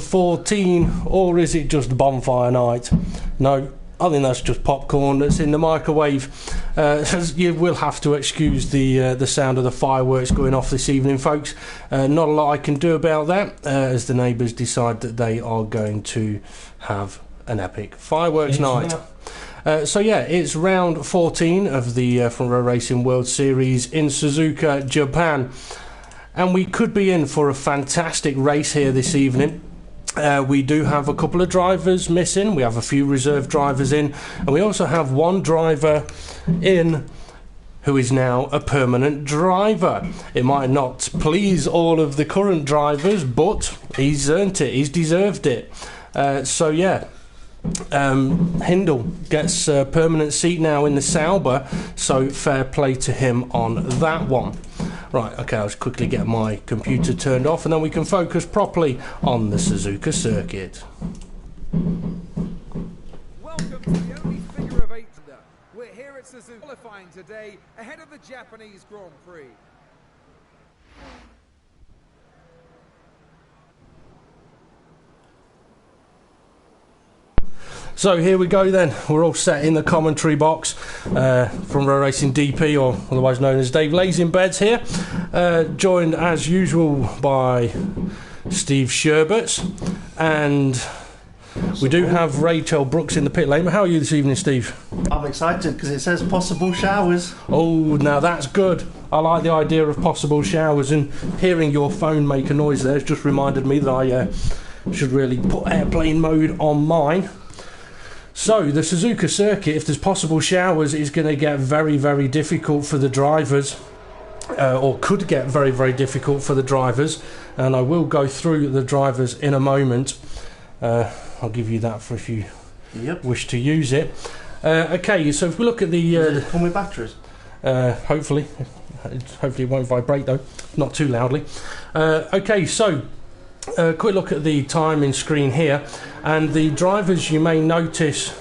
14, or is it just bonfire night? No, I think that's just popcorn that's in the microwave. You will have to excuse the sound of the fireworks going off this evening, folks. Not a lot I can do about that, as the neighbours decide that they are going to have an epic fireworks night. So yeah, it's round 14 of the Front Row Racing World Series in Suzuka, Japan. And we could be in for a fantastic race here this evening. We do have a couple of drivers missing. We have a few reserve drivers in. And we also have one driver in who is now a permanent driver. It might not please all of the current drivers, but he's earned it. He's deserved it. So yeah. Hindle gets a permanent seat now in the Sauber, so fair play to him on that one. Right, okay, I'll just quickly get my computer turned off and then we can focus properly on the Suzuka circuit. Welcome to the only figure of 8. We're here at Suzuka qualifying today ahead of the Japanese Grand Prix. So here we go then, we're all set in the commentary box from Row Racing DP, or otherwise known as Dave Lazinbeds here, joined as usual by Steve Sherbert, and we do have Rachel Brooks in the pit lane. How are you this evening, Steve? I'm excited because it says possible showers. Oh, now that's good. I like the idea of possible showers, and hearing your phone make a noise there has just reminded me that I should really put airplane mode on mine. So, the Suzuka circuit, if there's possible showers, is going to get very, very difficult for the drivers, or could get very, very difficult for the drivers, and I will go through the drivers in a moment. I'll give you that for if you wish to use it. Okay, so if we look at the... come with batteries? Hopefully it won't vibrate though, not too loudly. Okay, so... quick look at the timing screen here, and the drivers you may notice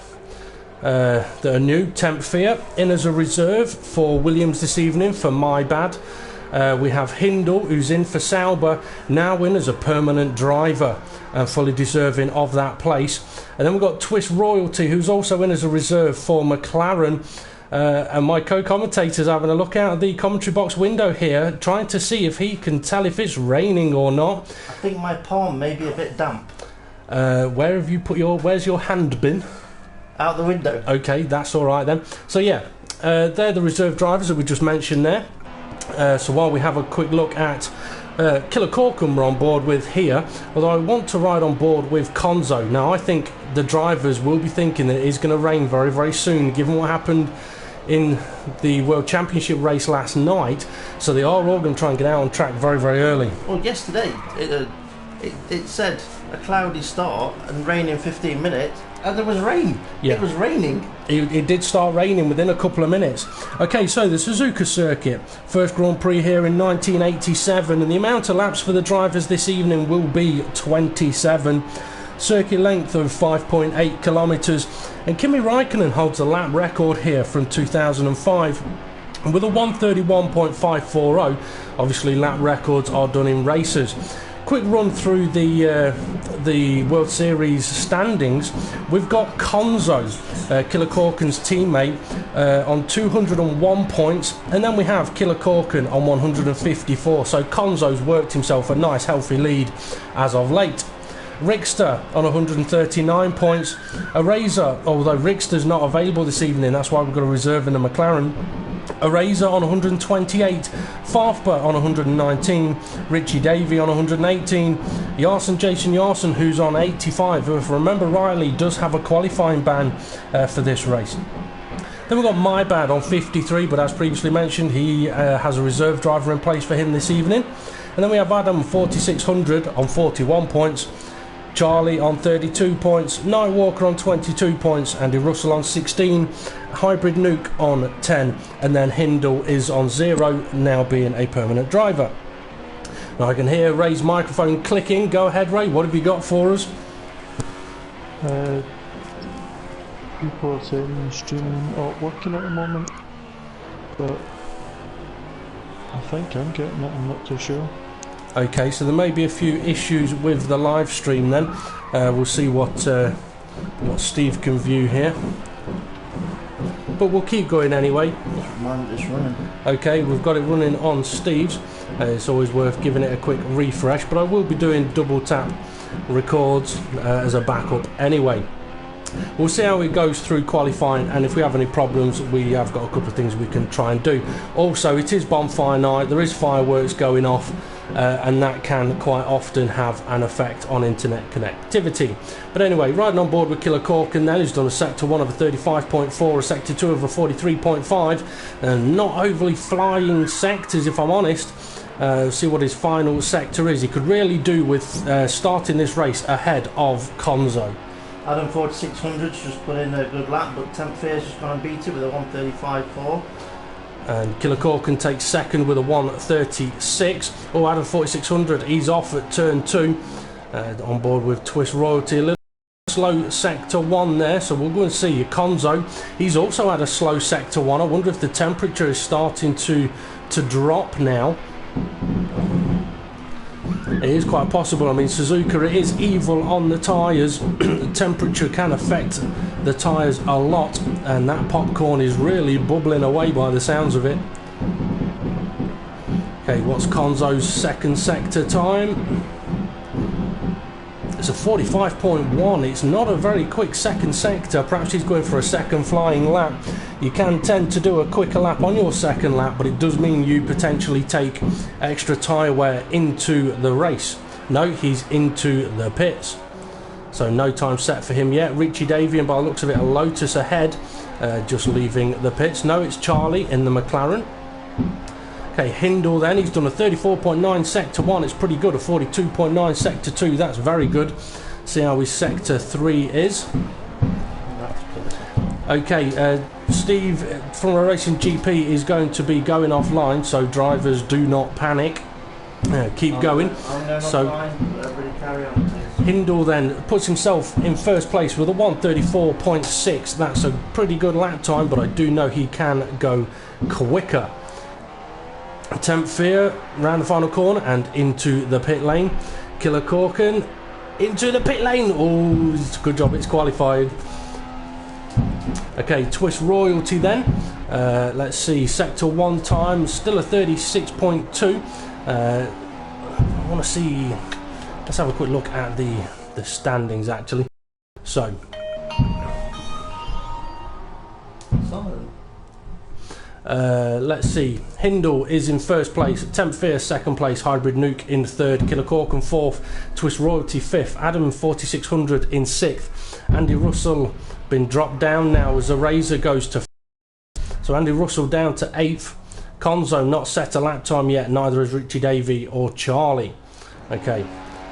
that are new. Temp Fear in as a reserve for Williams this evening for My Bad. We have Hindle, who's in for Sauber, now in as a permanent driver and fully deserving of that place. And then we've got Twist Royalty, who's also in as a reserve for McLaren. And my co-commentator's having a look out of the commentary box window here, trying to see if he can tell if it's raining or not. I think my palm may be a bit damp. Where have you put where's your hand been? Out the window. Okay, that's alright then. So yeah, they're the reserve drivers that we just mentioned there. So while we have a quick look at Killer Corkum we're on board with here, although I want to ride on board with Konzo. Now I think the drivers will be thinking that it is going to rain very, very soon, given what happened in the World Championship race last night, so they are all going to try and get out on track very, very early. Well, yesterday it said a cloudy start and rain in 15 minutes, and there was rain. Yeah. It was raining. It did start raining within a couple of minutes. Okay, so the Suzuka circuit, first Grand Prix here in 1987, and the amount of laps for the drivers this evening will be 27. Circuit length of 5.8 kilometres, and Kimi Raikkonen holds a lap record here from 2005 with a 131.540. Obviously lap records are done in races. Quick run through the World Series standings. We've got Konzo, Killer Corkin's teammate, on 201 points, and then we have Killer Corkin on 154. So Konzo's worked himself a nice healthy lead as of late. Rickster on 139 points. Eraser, although Rickster's not available this evening, that's why we've got a reserve in the McLaren. Eraser on 128, Farfba on 119, Richie Davey on 118, Jason Yarson, who's on 85, who, if I remember rightly, does have a qualifying ban for this race. Then we've got My Bad on 53, but as previously mentioned, he has a reserve driver in place for him this evening. And then we have Adam 4600 on 41 points, Charlie on 32 points, Night Walker on 22 points, Andy Russell on 16, Hybrid Nuke on 10, and then Hindle is on 0, now being a permanent driver. Now I can hear Ray's microphone clicking. Go ahead, Ray, what have you got for us? People are saying the streaming not working at the moment, but I think I'm getting it, I'm not too sure. Okay, so there may be a few issues with the live stream then. We'll see what Steve can view here. But we'll keep going anyway. Mine is running. Okay, we've got it running on Steve's. It's always worth giving it a quick refresh, but I will be doing double tap records as a backup anyway. We'll see how it goes through qualifying, and if we have any problems, we have got a couple of things we can try and do. Also, it is bonfire night, there is fireworks going off, and that can quite often have an effect on internet connectivity. But anyway, riding on board with Killer Corkin then, who's done a sector 1 of a 35.4, a sector 2 of a 43.5, and not overly flying sectors if I'm honest. See what his final sector is. He could really do with starting this race ahead of Konzo. Adam 4600's just put in a good lap, but Temp Fear's just gone and beat it with a 135.4. And Killer Corkin takes second with a 136. Oh, Adam 4600, he's off at turn 2. On board with Twist Royalty. A little slow sector 1 there, so we'll go and see Konzo. He's also had a slow sector 1. I wonder if the temperature is starting to drop now. It is quite possible. I mean, Suzuka, it is evil on the tyres. The temperature can affect the tyres a lot, and that popcorn is really bubbling away by the sounds of it. Okay, what's Konzo's second sector time? It's a 45.1. It's not a very quick second sector. Perhaps he's going for a second flying lap. You can tend to do a quicker lap on your second lap, but it does mean you potentially take extra tyre wear into the race. No, he's into the pits. So no time set for him yet. Richie Davey, and by the looks of it, a Lotus ahead, just leaving the pits. No, it's Charlie in the McLaren. Okay, Hindle then, he's done a 34.9 sector 1, it's pretty good. A 42.9 sector 2, that's very good. See how his sector 3 is. Okay, Steve from a Racing GP is going to be going offline, so drivers do not panic. Keep going. So Hindle then puts himself in first place with a 134.6. That's a pretty good lap time, but I do know he can go quicker. Temp Fear round the final corner and into the pit lane. Killer Corkin into the pit lane. Oh, it's a good job it's qualified. Okay, Twist Royalty then. Let's see, sector 1 time, still a 36.2. I want to see, let's have a quick look at the standings actually. So let's see, Hindle is in first place, Temp Fear second place, Hybrid Nuke in third, Killer Corkin fourth, Twist Royalty fifth, Adam 4600 in sixth, Andy Russell been dropped down now as the Razor goes to fifth. So Andy Russell down to 8th. Konzo not set a lap time yet, neither has Richie Davey or Charlie. Okay,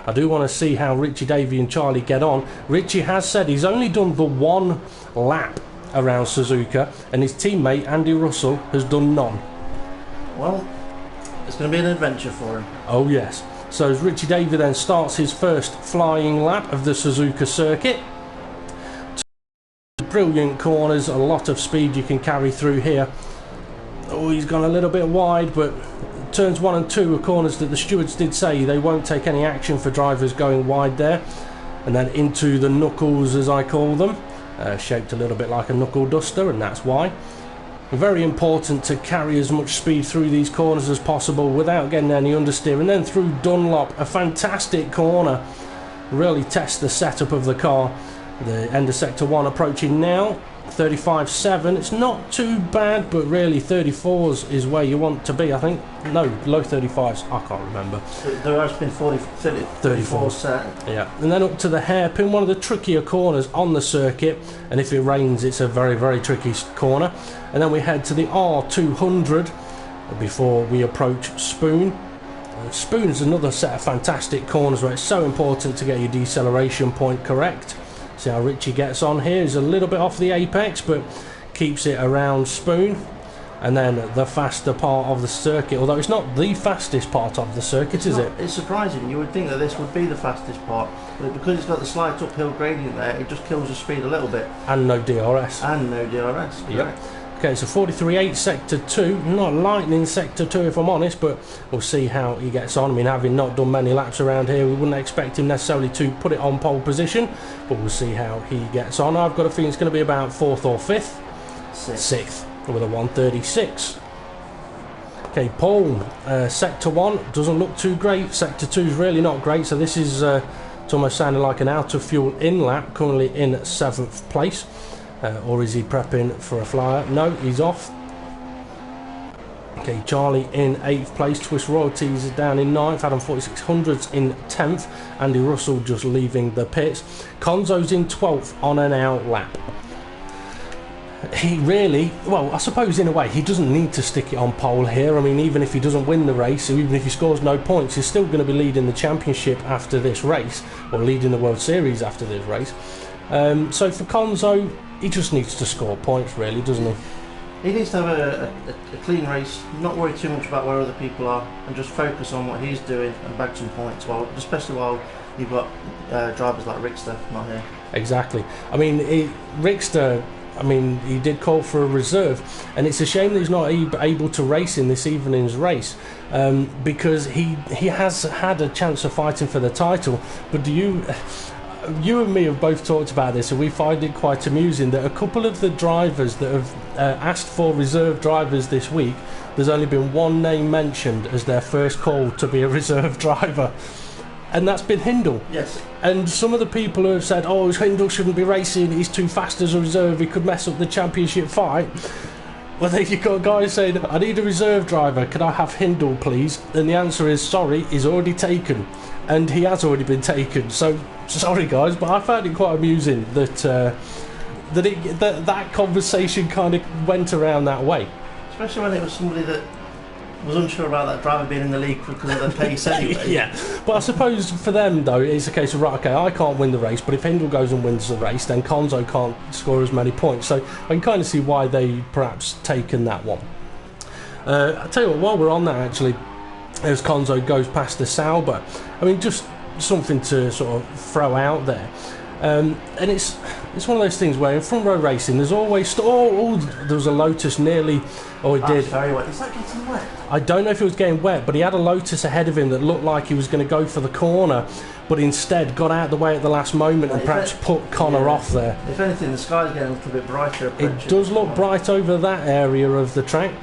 I do want to see how Richie Davey and Charlie get on. Richie has said he's only done the 1 lap around Suzuka, and his teammate Andy Russell has done none. Well, it's going to be an adventure for him. Oh yes. So as Richie Davey then starts his first flying lap of the Suzuka circuit. Brilliant corners, a lot of speed you can carry through here. Oh, he's gone a little bit wide, but turns 1 and 2 are corners that the stewards did say they won't take any action for drivers going wide there. And then into the knuckles, as I call them. Shaped a little bit like a knuckle duster, and that's why. Very important to carry as much speed through these corners as possible without getting any understeer. And then through Dunlop, a fantastic corner. Really test the setup of the car. The end of sector 1 approaching now. 35.7, it's not too bad, but really 34s is where you want to be, I think. No, low 35s, I can't remember. There has been 34 set. Yeah, and then up to the hairpin, one of the trickier corners on the circuit, and if it rains it's a very, very tricky corner. And then we head to the R200 before we approach Spoon. Spoon is another set of fantastic corners where it's so important to get your deceleration point correct. See how Richie gets on here. He's a little bit off the apex, but keeps it around Spoon. And then the faster part of the circuit, although it's not the fastest part of the circuit, is it? It's surprising. You would think that this would be the fastest part, but because it's got the slight uphill gradient there, it just kills the speed a little bit. And no DRS. And no DRS. Yep. Okay, so 43.8 Sector 2, not lightning Sector 2 if I'm honest, but we'll see how he gets on. I mean, having not done many laps around here, we wouldn't expect him necessarily to put it on pole position, but we'll see how he gets on. I've got a feeling it's going to be about 4th or 5th. 6th with a 136. Okay, Paul, Sector 1 doesn't look too great. Sector 2 is really not great, so this is it's almost sounding like an out of fuel in lap, currently in 7th place. Or is he prepping for a flyer? No, he's off. Okay, Charlie in 8th place. Twist Royalties is down in 9th. Adam 4600's in 10th. Andy Russell just leaving the pits. Conzo's in 12th on an out lap. He really, well, I suppose in a way he doesn't need to stick it on pole here. I mean, even if he doesn't win the race, even if he scores no points, he's still going to be leading the championship after this race, or leading the World Series after this race. So for Conzo, he just needs to score points, really, doesn't he? He needs to have a clean race, not worry too much about where other people are, and just focus on what he's doing and bag some points, especially while you've got drivers like Rickster not here. Exactly. I mean, Rickster, I mean, he did call for a reserve, and it's a shame that he's not able to race in this evening's race, because he has had a chance of fighting for the title. But you and me have both talked about this, and we find it quite amusing that a couple of the drivers that have asked for reserve drivers this week, there's only been one name mentioned as their first call to be a reserve driver, and that's been Hindle. Yes. And some of the people who have said, oh, Hindle shouldn't be racing, he's too fast as a reserve, he could mess up the championship fight. Well, then you've got guys saying, I need a reserve driver, can I have Hindle please? And the answer is, sorry, he's already taken. And he has already been taken. So, sorry guys, but I found it quite amusing that that conversation kind of went around that way. Especially when it was somebody that was unsure about that driver being in the league because of their pace anyway. Yeah, but I suppose for them though, it's a case of, right, okay, I can't win the race, but if Hindle goes and wins the race, then Conzo can't score as many points. So I can kind of see why they perhaps taken that one. I'll tell you what, while we're on that actually, as Conzo goes past the Sauber, I mean, just something to sort of throw out there. And it's one of those things where in front row racing there's always there was a Lotus nearly, did. Very wet. Is that getting wet? I don't know if it was getting wet, but he had a Lotus ahead of him that looked like he was going to go for the corner, but instead got out of the way at the last moment and perhaps put Connor off there. If anything, the sky's getting a little bit brighter. It does look bright over that area of the track.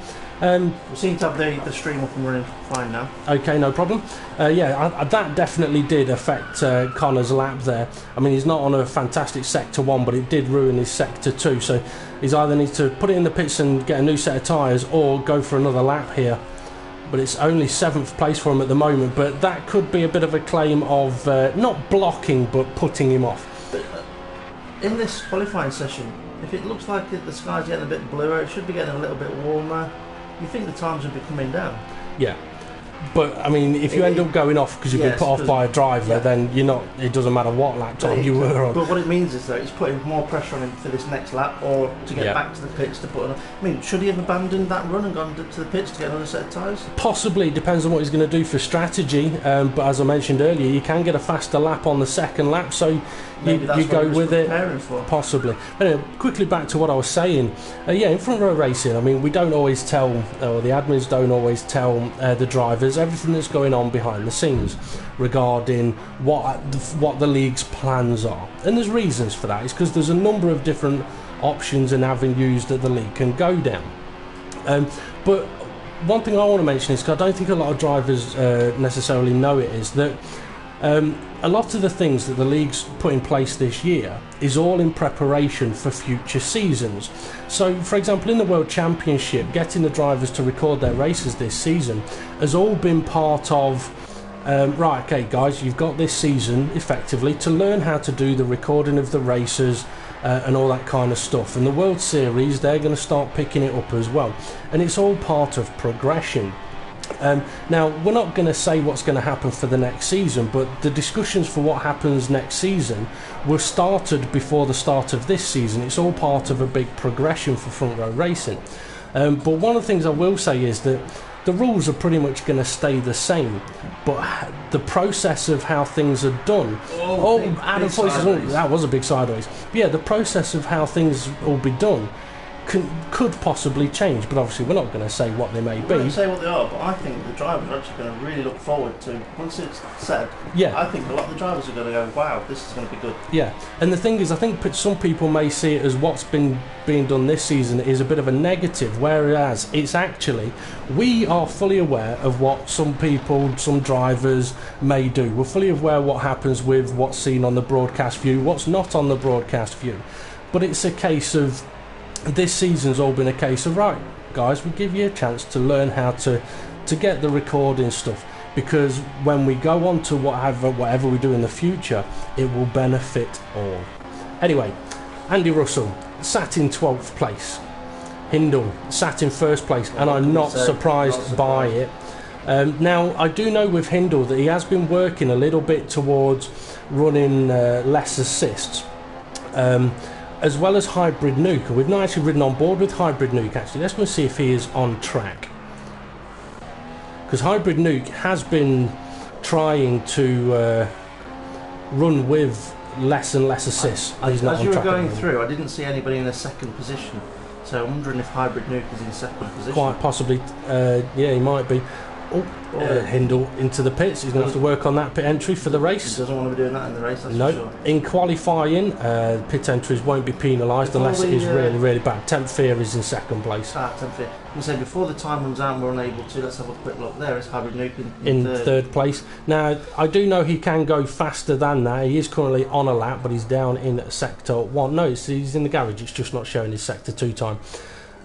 We seem to have the stream up and running fine now. Okay, no problem. That definitely did affect Connor's lap there. I mean, he's not on a fantastic Sector 1, but it did ruin his Sector 2. So he's either needs to put it in the pits and get a new set of tyres or go for another lap here. But it's only 7th place for him at the moment. But that could be a bit of a claim of not blocking, but putting him off. But in this qualifying session, if it looks like the sky's getting a bit bluer, it should be getting a little bit warmer. You think the times would be coming down? Yeah, but I mean, if you end up going off because you've been put off by a driver, then you're not. It doesn't matter what lap time you were on. But what it means is that it's putting more pressure on him for this next lap, or to get back to the pits to put on. I mean, should he have abandoned that run and gone to the pits to get another set of tyres? Possibly, depends on what he's going to do for strategy. But as I mentioned earlier, you can get a faster lap on the second lap, so you go with it. Possibly. Anyway, quickly back to what I was saying. In front row racing, I mean, we don't always tell, or the admins don't always tell the drivers everything that's going on behind the scenes regarding what the league's plans are. And there's reasons for that. It's because there's a number of different options and avenues that the league can go down. But one thing I want to mention is, because I don't think a lot of drivers necessarily know it, is that a lot of the things that the league's put in place this year is all in preparation for future seasons. So, for example, in the World Championship, getting the drivers to record their races this season has all been part of, right, okay guys, you've got this season effectively to learn how to do the recording of the races and all that kind of stuff. And the World Series, they're going to start picking it up as well. And it's all part of progression. Now, we're not going to say what's going to happen for the next season, but the discussions for what happens next season were started before the start of this season. It's all part of a big progression for front row racing. But one of the things I will say is that the rules are pretty much going to stay the same, but the process of how things are done... Adam Foyce, that was a big sideways. But yeah, the process of how things will be done could possibly change, but obviously we're not going to say what they may I be. won't say what they are, but I think the drivers are actually going to really look forward to, once it's said, Yeah. I think a lot of the drivers are going to go, wow, this is going to be good. Yeah, and the thing is, I think some people may see it as what's been being done this season is a bit of a negative, whereas it's actually, we are fully aware of what some people, some drivers may do. We're fully aware what happens with what's seen on the broadcast view, what's not on the broadcast view. But it's a case of, this season's all been a case of, right, guys, we give you a chance to learn how to get the recording stuff, because when we go on to whatever we do in the future, it will benefit all. Anyway, Andy Russell sat in 12th place. Hindle sat in first place, and I'm not surprised by it. Now, I do know with Hindle that he has been working a little bit towards running less assists. As well as Hybrid Nuke. We've not actually ridden on board with Hybrid Nuke, actually. Let's go and see if he is on track. Because Hybrid Nuke has been trying to run with less and less assists. As you were going through, I didn't see anybody in a second position. So I'm wondering if Hybrid Nuke is in second position. Quite possibly. Yeah, he might be. Hindle into the pits. He's going to have to work on that pit entry for the race. He doesn't want to be doing that in the race, that's no. for sure. In qualifying, pit entries won't be penalised unless it is really, really bad. Temp Fear is in second place. Temp Fear. I'm going to say, before the time runs out and we're unable to, let's have a quick look. There is Hybrid Nuke in third place. Now, I do know he can go faster than that. He is currently on a lap, but he's down in sector 1. No, he's in the garage. It's just not showing his sector 2 time.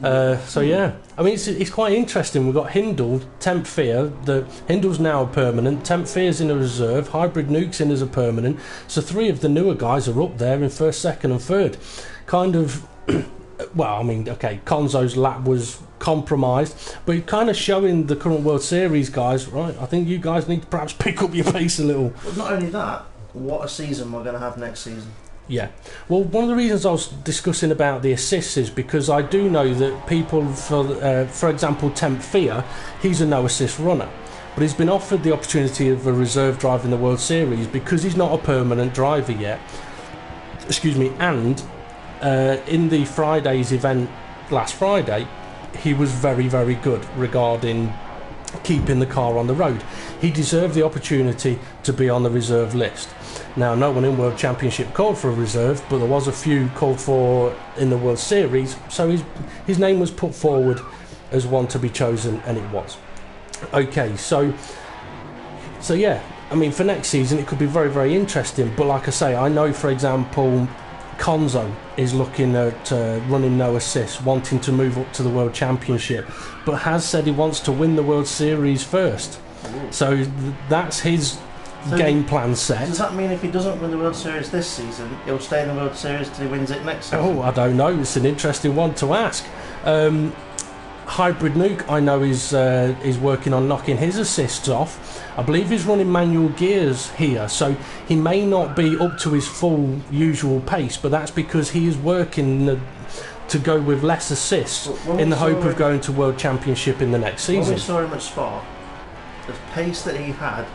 So yeah, I mean it's quite interesting. We've got Hindle, Temp Fear. Hindle's now a permanent. Temp Fear's in a reserve. Hybrid Nuke's in as a permanent. So 3 of the newer guys are up there in first, second, and third. Kind of. Well, I mean, okay, Konzo's lap was compromised, but kind of showing the current World Series guys, right? I think you guys need to perhaps pick up your pace a little. But not only that, what a season we're going to have next season. Yeah, well, one of the reasons I was discussing about the assists is because I do know that people, for example, Temp Fear, he's a no assist runner, but he's been offered the opportunity of a reserve driver in the World Series because he's not a permanent driver yet. Excuse me, and in the Friday's event last Friday, he was very, very good regarding keeping the car on the road. He deserved the opportunity to be on the reserve list. Now, no one in World Championship called for a reserve, but there was a few called for in the World Series, so his name was put forward as one to be chosen, and it was. Okay, so yeah, I mean, for next season it could be very, very interesting, but like I say, I know, for example, Konzo is looking at running no assists, wanting to move up to the World Championship, but has said he wants to win the World Series first. So that's his game plan set. Does that mean if he doesn't win the World Series this season, he'll stay in the World Series till he wins it next season? Oh, I don't know. It's an interesting one to ask. Hybrid Nuke, I know, is working on knocking his assists off. I believe he's running manual gears here, so he may not be up to his full usual pace, but that's because he is working to go with less assists in the hope of going to World Championship in the next season. When we saw him at Spa, the pace that he had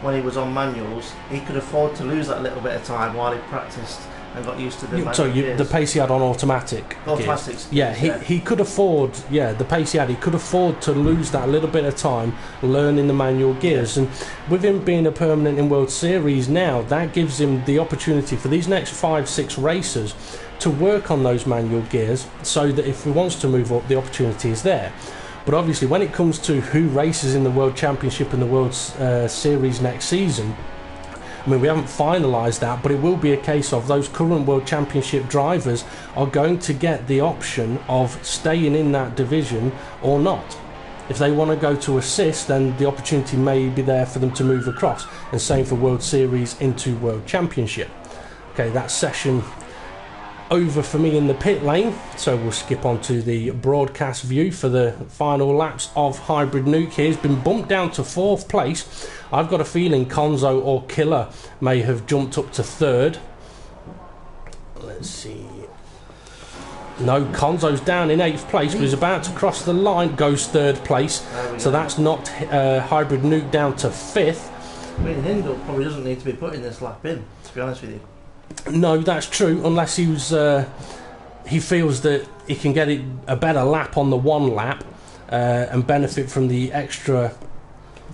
when he was on manuals, he could afford to lose that little bit of time while he practiced and got used to the manual gears. The pace he had on automatic automatics. Yeah, he could afford, the pace he had, he could afford to lose that little bit of time learning the manual gears. And with him being a permanent in World Series now, that gives him the opportunity for these next 5-6 races to work on those manual gears, so that if he wants to move up, the opportunity is there. But obviously, when it comes to who races in the World Championship and the World Series next season, I mean, we haven't finalised that, but it will be a case of those current World Championship drivers are going to get the option of staying in that division or not. If they want to go to assist, then the opportunity may be there for them to move across, and same for World Series into World Championship. Okay, that session over for me in the pit lane, so we'll skip on to the broadcast view for the final laps of Hybrid Nuke. He's been bumped down to 4th place. I've got a feeling Konzo or Killer may have jumped up to 3rd. Let's see. No, Konzo's down in 8th place, but he's about to cross the line, goes 3rd place, so that's knocked Hybrid Nuke down to 5th. I mean, Hindle probably doesn't need to be putting this lap in, to be honest with you. No, that's true, unless he was he feels that he can get a better lap on the one lap and benefit from the extra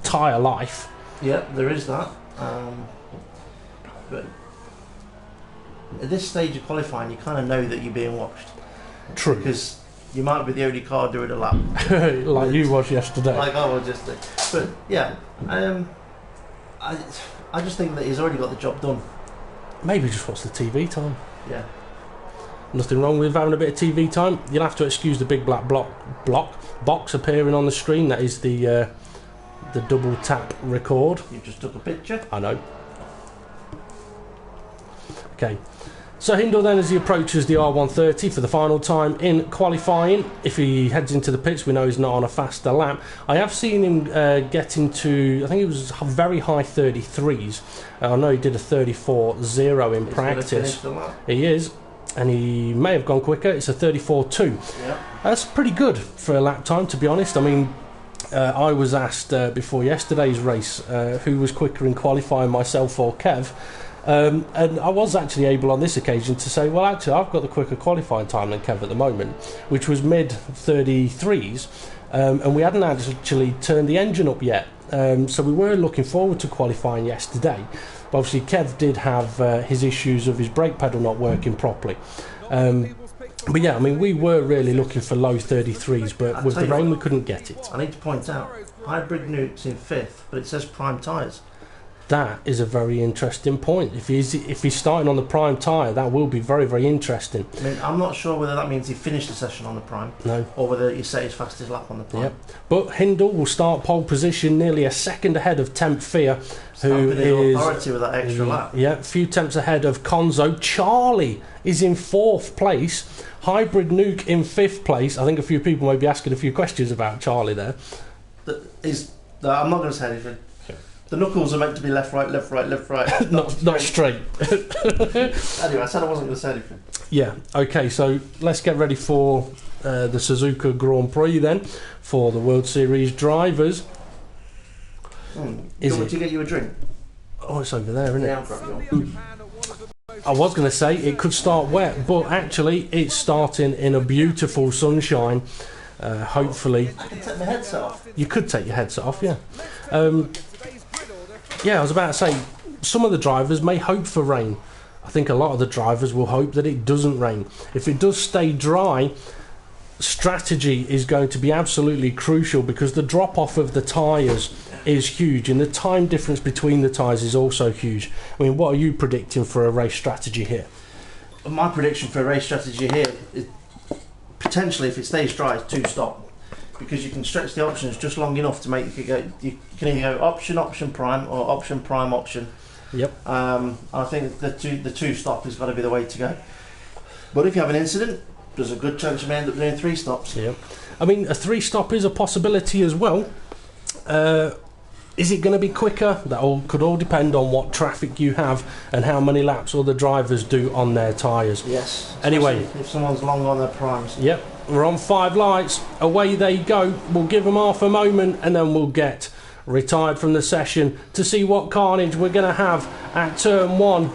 tyre life. Yep, there is that. But at this stage of qualifying, you kind of know that you're being watched. True. Because you might be the only car doing a lap. Like you was yesterday. Like I was yesterday. But yeah, I just think that he's already got the job done. Maybe just watch the TV time. Yeah. Nothing wrong with having a bit of TV time. You'll have to excuse the big black box appearing on the screen. That is the double tap record. You just took a picture. I know. Okay. So Hindle then, as he approaches the R130 for the final time in qualifying, if he heads into the pits, we know he's not on a faster lap. I have seen him get into, I think it was very high 33s. I know he did a 34.0 in practice. He is, and he may have gone quicker. It's a 34.2. Yeah. That's pretty good for a lap time, to be honest. I mean, I was asked before yesterday's race who was quicker in qualifying, myself or Kev. And I was actually able on this occasion to say, well, actually, I've got the quicker qualifying time than Kev at the moment, which was mid 33s, and we hadn't actually turned the engine up yet. So we were looking forward to qualifying yesterday. But obviously, Kev did have his issues of his brake pedal not working properly. But yeah, I mean, we were really looking for low 33s, but with the rain, we couldn't get it. I need to point out, Hybrid Nuke's in 5th, but it says prime tyres. That is a very interesting point. If he's starting on the prime tyre, that will be very, very interesting. I mean, I'm not sure whether that means he finished the session on the prime, no, or whether he set his fastest lap on the prime. Yep. But Hindle will start pole position, nearly a second ahead of Temp Fear, who is authority with that extra lap. Yeah, a few tenths ahead of Konzo. Charlie is in 4th place. Hybrid Nuke in 5th place. I think a few people may be asking a few questions about Charlie there. I'm not going to say anything. The knuckles are meant to be left, right, left, right, left, right. not straight. Anyway, I said I wasn't going to say anything. Yeah, okay, so let's get ready for the Suzuka Grand Prix then, for the World Series drivers. Is it? To get you a drink? Oh, it's over there, isn't Yeah, it? I'll grab you. I was going to say it could start wet, but actually it's starting in a beautiful sunshine. Hopefully. I can take my headset off. You could take your headset off, yeah. Yeah, I was about to say, some of the drivers may hope for rain. I think a lot of the drivers will hope that it doesn't rain. If it does stay dry, strategy is going to be absolutely crucial, because the drop-off of the tyres is huge, and the time difference between the tyres is also huge. I mean, what are you predicting for a race strategy here? My prediction for a race strategy here is potentially, if it stays dry, it's 2-stop. Because you can stretch the options just long enough to make you can either go option prime or option prime option. Yep. I think the 2-stop has got to be the way to go. But if you have an incident, there's a good chance you may end up doing 3 stops. Yep. I mean, a 3-stop is a possibility as well. Is it going to be quicker? That could all depend on what traffic you have and how many laps other drivers do on their tyres. Yes. Anyway, if someone's long on their primes. Yep. We're on 5 lights. Away they go. We'll give them half a moment and then we'll get retired from the session to see what carnage we're going to have at turn 1.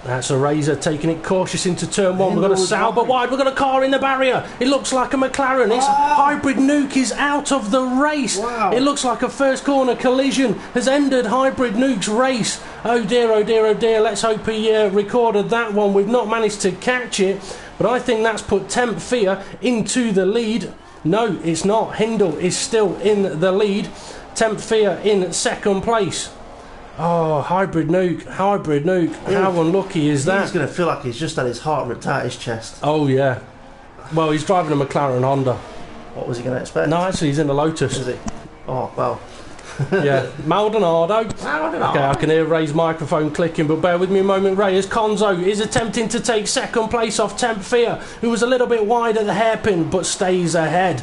That's a Razor taking it cautious into turn 1. We've got a Sauber wide. We've got a car in the barrier. It looks like a McLaren. It's Hybrid Nuke is out of the race. Wow. It looks like a first corner collision has ended Hybrid Nuke's race. Oh dear, oh dear, oh dear. Let's hope he recorded that one. We've not managed to catch it, but I think that's put Temp Fear into the lead. No, it's not. Hindle is still in the lead. Temp Fear in 2nd place. Oh, Hybrid Nuke. How unlucky is that? He's going to feel like he's just had his heart ripped out his chest. Oh, yeah. Well, he's driving a McLaren Honda. What was he going to expect? No, actually, he's in a Lotus. Is he? Oh, well. Yeah, Maldonado. Okay, I can hear Ray's microphone clicking, but bear with me a moment, Ray, as Konzo is attempting to take 2nd place off Temp Fear, who was a little bit wide at the hairpin, but stays ahead.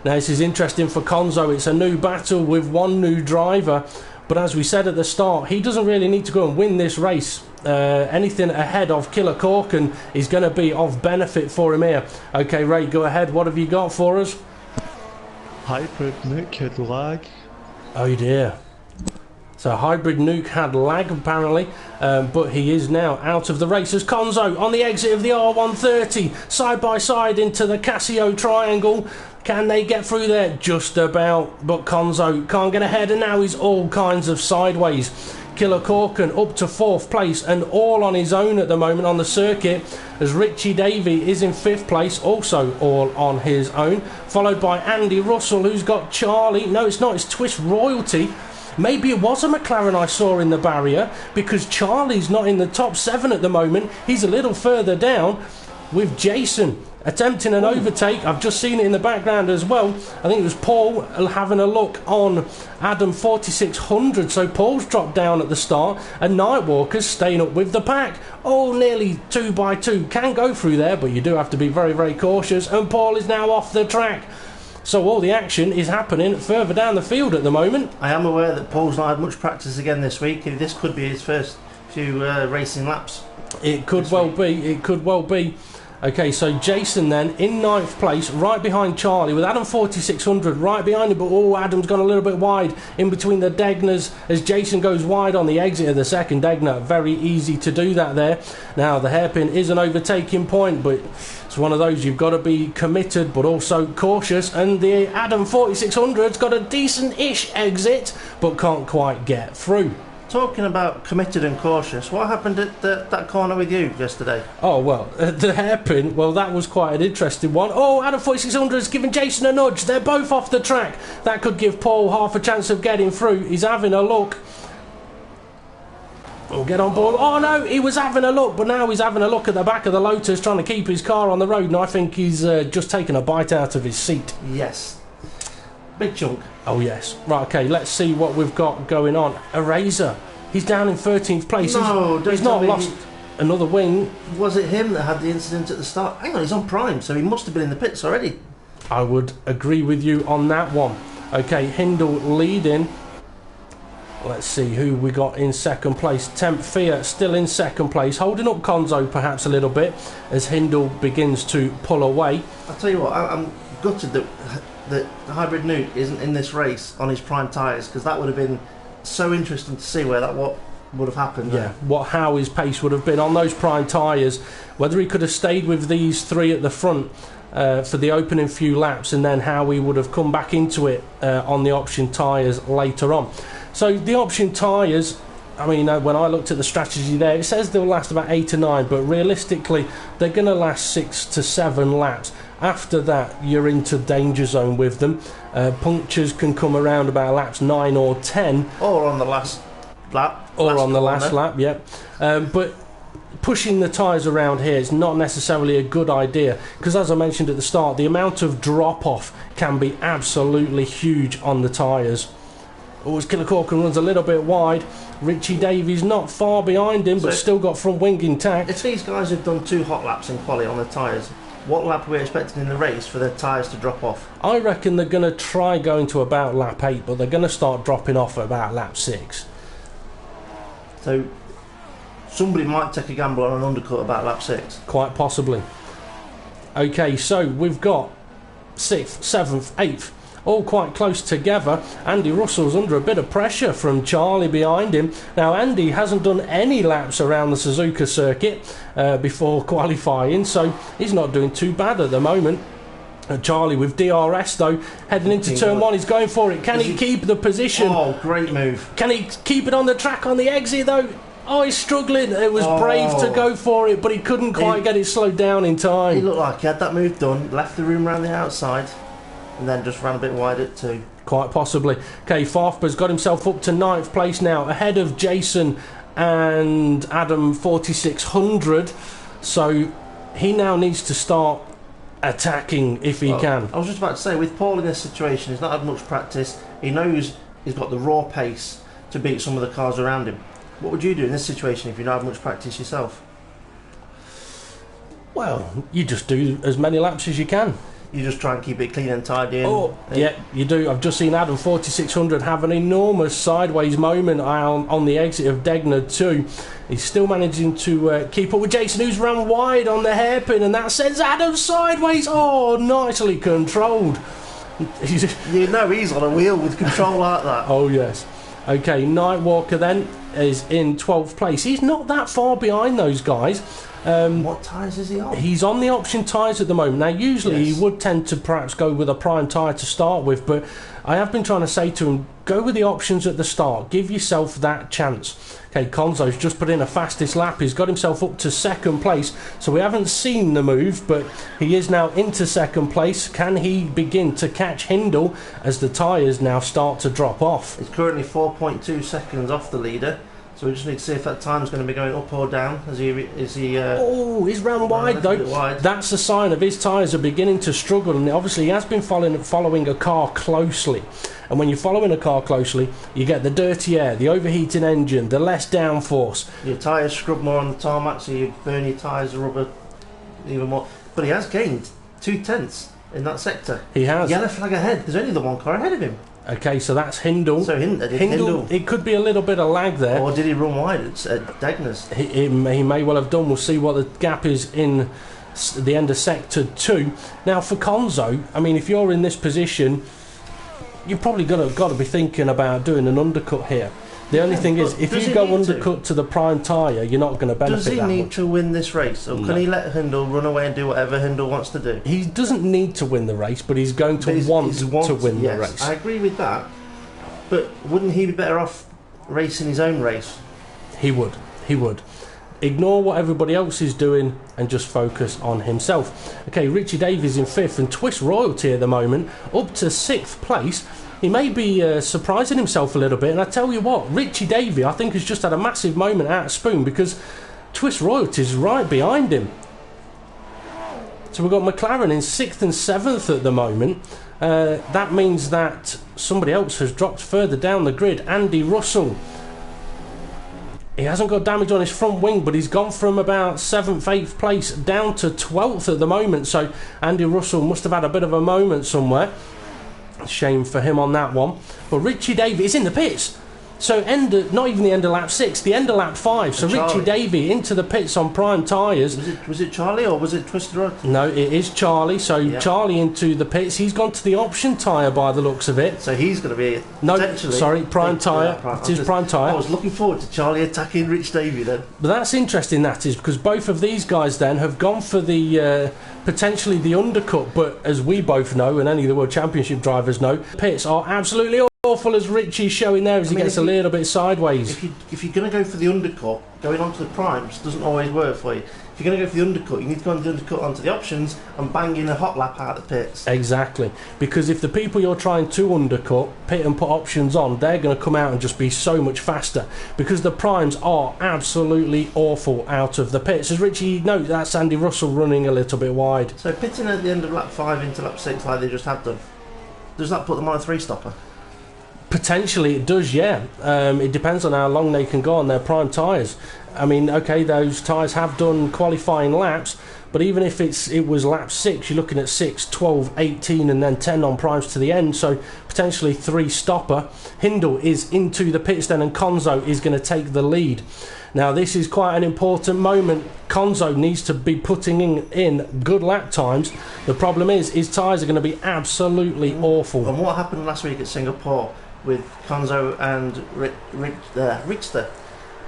Now, this is interesting for Konzo. It's a new battle with one new driver. But as we said at the start, he doesn't really need to go and win this race. Anything ahead of Killer Corkin is going to be of benefit for him here. Okay, Ray, go ahead. What have you got for us? Hybrid Nuke had lag. Oh dear. So Hybrid Nuke had lag apparently, but he is now out of the race as Konzo on the exit of the R130, side by side into the Casio triangle. Can they get through there? Just about, but Konzo can't get ahead, and now he's all kinds of sideways. Killer Corkin up to 4th place and all on his own at the moment on the circuit, as Richie Davey is in 5th place, also all on his own, followed by Andy Russell, who's got Charlie. No, it's not, it's Twist Royalty. Maybe it was a McLaren I saw in the barrier, because Charlie's not in the top 7 at the moment. He's a little further down, with Jason attempting an overtake. I've just seen it in the background as well. I think it was Paul having a look on Adam 4600. So Paul's dropped down at the start, and Nightwalker's staying up with the pack. Oh, nearly 2x2. Can go through there, but you do have to be very, very cautious. And Paul is now off the track. So all the action is happening further down the field at the moment. I am aware that Paul's not had much practice again this week. This could be his first few racing laps. It could well be. It could well be. Okay, so Jason then in 9th place, right behind Charlie, with Adam 4600 right behind him. But Adam's gone a little bit wide in between the Degners as Jason goes wide on the exit of the second Degner. Very easy to do that there. Now the hairpin is an overtaking point, but it's one of those you've got to be committed but also cautious. And the Adam 4600's got a decent-ish exit, but can't quite get through. Talking about committed and cautious, what happened at that corner with you yesterday? Oh, well, the hairpin, well, that was quite an interesting one. Oh, Adam 4600's giving Jason a nudge. They're both off the track. That could give Paul half a chance of getting through. He's having a look. Oh, get on board. Oh, no, he was having a look, but now he's having a look at the back of the Lotus, trying to keep his car on the road, and I think he's just taken a bite out of his seat. Yes. Big chunk. Oh, yes. Right, okay, let's see what we've got going on. Eraser. He's down in 13th place. No, he's not lost another wing. Was it him that had the incident at the start? Hang on, he's on prime, so he must have been in the pits already. I would agree with you on that one. Okay, Hindle leading. Let's see who we got in 2nd place. Temp Fear still in 2nd place, holding up Konzo perhaps a little bit as Hindle begins to pull away. I'll tell you what, I'm gutted that the Hybrid Nuke isn't in this race on his prime tyres, because that would have been so interesting to see where what would have happened. Yeah, how his pace would have been on those prime tyres, whether he could have stayed with these 3 at the front for the opening few laps, and then how he would have come back into it on the option tyres later on. So the option tyres, I mean, when I looked at the strategy there, it says they'll last about 8 to 9, but realistically they're going to last 6 to 7 laps. After that, you're into danger zone with them. Punctures can come around about laps 9 or 10. Or on the last lap. Or on the last lap, yep. But pushing the tyres around here is not necessarily a good idea, because as I mentioned at the start, the amount of drop-off can be absolutely huge on the tyres. Oh, as Killer Corkin runs a little bit wide. Richie Davies not far behind him, but still got front wing intact. If these guys have done 2 hot laps in quali on the tyres, what lap are we expecting in the race for the tyres to drop off? I reckon they're going to try going to about lap 8, but they're going to start dropping off at about lap 6. So somebody might take a gamble on an undercut about lap 6. Quite possibly. Okay, so we've got 6th, 7th, 8th, all quite close together. Andy Russell's under a bit of pressure from Charlie behind him. Now, Andy hasn't done any laps around the Suzuka circuit before qualifying, so he's not doing too bad at the moment. Charlie with DRS though, heading into turn 1, he's going for it. Can he keep the position? Oh, great move. Can he keep it on the track on the exit though? Oh, he's struggling. It was brave to go for it, but he couldn't quite get it slowed down in time. He looked like he had that move done, left the room around the outside, and then just ran a bit wide at 2. Quite possibly. Okay, Farfber's got himself up to 9th place now, ahead of Jason and Adam 4600. So he now needs to start attacking if he can. I was just about to say, with Paul in this situation, he's not had much practice. He knows he's got the raw pace to beat some of the cars around him. What would you do in this situation if you don't have much practice yourself? Well, you just do as many laps as you can. You just try and keep it clean and tidy. Yeah, you do. I've just seen Adam 4600 have an enormous sideways moment on the exit of Degner 2. He's still managing to keep up with Jason, who's run wide on the hairpin, and that sends Adam sideways. Oh, nicely controlled. You know he's on a wheel with control like that. Oh, yes. Okay, Nightwalker then is in 12th place. He's not that far behind those guys. What tyres is he on? He's on the option tyres at the moment. Now, usually Yes. he would tend to perhaps go with a prime tyre to start with, but I have been trying to say to him, go with the options at the start. Give yourself that chance. Okay, Konzo's just put in a fastest lap. He's got himself up to 2nd place, so we haven't seen the move, but he is now into 2nd place. Can he begin to catch Hindle as the tyres now start to drop off? He's currently 4.2 seconds off the leader. So we just need to see if that time's going to be going up or down. Oh, he's round wide though. Wide. That's a sign of his tyres are beginning to struggle, and obviously he has been following a car closely. And when you're following a car closely, you get the dirty air, the overheating engine, the less downforce. Your tyres scrub more on the tarmac, so you burn your tyres rubber even more. But he has gained 2/10 in that sector. He has. Yellow flag ahead. There's only the one car ahead of him. Okay, so that's Hindle. So Hindle. It could be a little bit of lag there. Or did he run wide at Degner's? He may well have done. We'll see what the gap is in the end of sector 2. Now for Konzo, I mean, if you're in this position, you've probably got to be thinking about doing an undercut here. The only thing is, if you go undercut to the prime tyre, you're not going to benefit that much. Does he need to win this race, or can he let Hindle run away and do whatever Hindle wants to do? He doesn't need to win the race, but he's going to want to win the race. I agree with that, but wouldn't he be better off racing his own race? He would. Ignore what everybody else is doing and just focus on himself. Okay, Richie Davies in 5th, and Twist Royalty at the moment up to 6th place. He may be surprising himself a little bit, and I tell you what, Richie Davey I think has just had a massive moment out of Spoon, because Twist Royalty's right behind him. So we've got McLaren in 6th and 7th at the moment. That means that somebody else has dropped further down the grid. Andy Russell. He hasn't got damage on his front wing, but he's gone from about 7th, 8th place down to 12th at the moment. So Andy Russell must have had a bit of a moment somewhere. Shame for him on that one. But Richie Davey is in the pits. So not even the end of lap 6, the end of lap 5. So Richie Davey into the pits on prime tyres. Was it Charlie or was it Twisted Rod? No, it is Charlie. So Charlie into the pits. He's gone to the option tyre by the looks of it. So he's going to be prime tyre. It is prime tyre. I was looking forward to Charlie attacking Rich Davey then. But that's interesting, that is, because both of these guys then have gone for the potentially the undercut. But as we both know, and any of the World Championship drivers know, pits are absolutely awful, as Richie's showing there, as he gets a little bit sideways. If you're going to go for the undercut, going onto the primes doesn't always work for you. If you're going to go for the undercut, you need to go on the undercut onto the options and bang in a hot lap out of the pits. Exactly, because if the people you're trying to undercut pit and put options on, they're going to come out and just be so much faster, because the primes are absolutely awful out of the pits. As Richie note, that's Andy Russell running a little bit wide. So pitting at the end of lap 5 into lap 6 like they just have done, does that put them on a 3-stopper? Potentially it does, yeah. It depends on how long they can go on their prime tyres. I mean, okay, those tyres have done qualifying laps, but even if it was lap 6, you're looking at 6, 12, 18 and then 10 on primes to the end, so potentially 3-stopper. Hindle is into the pits then, and Konzo is going to take the lead. Now this is quite an important moment. Konzo needs to be putting in good lap times. The problem is his tyres are going to be absolutely awful. And what happened last week at Singapore with Konzo and Richter?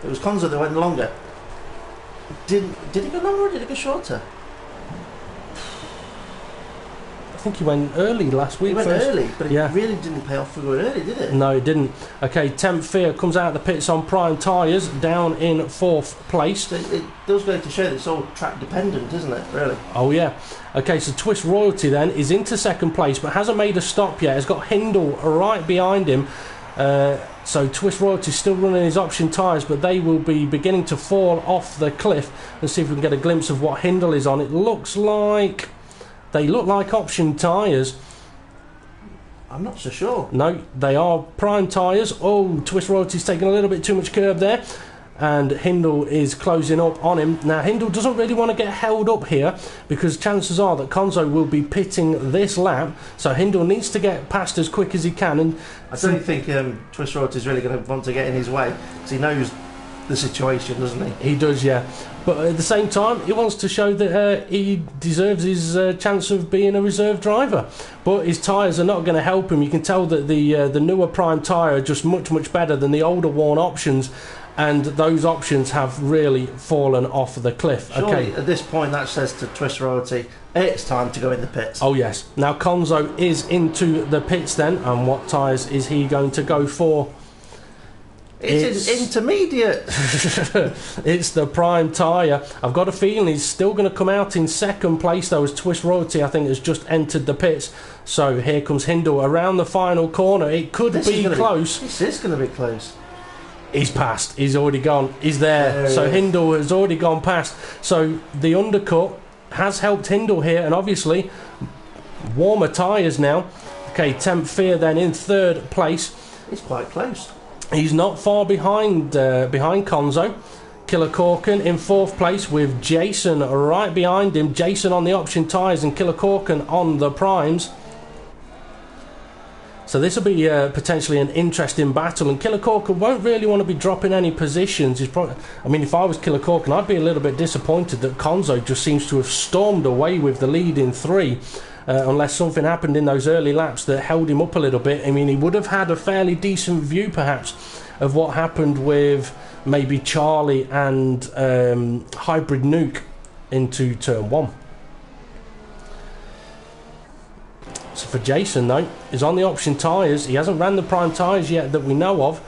It was Konzo that went longer. Did he go longer or did he go shorter? I think he went early last week. He went first. early, but it really didn't pay off for going early, did it? No, it didn't. Okay, Temp Fear comes out of the pits on prime tyres, down in 4th place. So it does go to show that it's all track dependent, isn't it, really? Oh yeah. Okay, so Twist Royalty then is into 2nd place, but hasn't made a stop yet. Has got Hindle right behind him. So Twist Royalty is still running his option tyres, but they will be beginning to fall off the cliff. Let's see if we can get a glimpse of what Hindle is on. It looks like... They look like option tyres. I'm not so sure. No, they are prime tyres. Oh, Twist Royalty's taking a little bit too much curb there. And Hindle is closing up on him. Now, Hindle doesn't really want to get held up here, because chances are that Konzo will be pitting this lap. So Hindle needs to get past as quick as he can. And I don't think Twist Royalty is really going to want to get in his way, because he knows the situation, doesn't he? He does, yeah. But at the same time, he wants to show that he deserves his chance of being a reserve driver. But his tyres are not going to help him. You can tell that the newer Prime tyre are just much better than the older worn options, and those options have really fallen off the cliff. Surely, okay. at this point, that says to Twist Royalty, it's time to go in the pits. Oh yes. Now Konzo is into the pits then, and what tyres is he going to go for? It's an intermediate. It's the Prime tyre. I've got a feeling he's still going to come out in second place though, as Twist Royalty I think has just entered the pits. So here comes Hindle around the final corner. It could be close. This is going to be close. He's passed. He's already gone. He's there. So Hindle has already gone past. So the undercut has helped Hindle here, and obviously warmer tyres now. Okay, Temp Fear then in third place. It's quite close. He's not far behind Konzo. Killer Corkin in fourth place with Jason right behind him. Jason on the option tyres and Killer Corkin on the primes. So this will be potentially an interesting battle, and Killer Corkin won't really want to be dropping any positions. He's probably, I mean, if I was Killer Corkin, I'd be a little bit disappointed that Konzo just seems to have stormed away with the lead in three, unless something happened in those early laps that held him up a little bit. I mean, he would have had a fairly decent view, perhaps, of what happened with maybe Charlie and Hybrid Nuke into turn one. So for Jason though, he's on the option tyres. He hasn't ran the Prime tyres yet that we know of.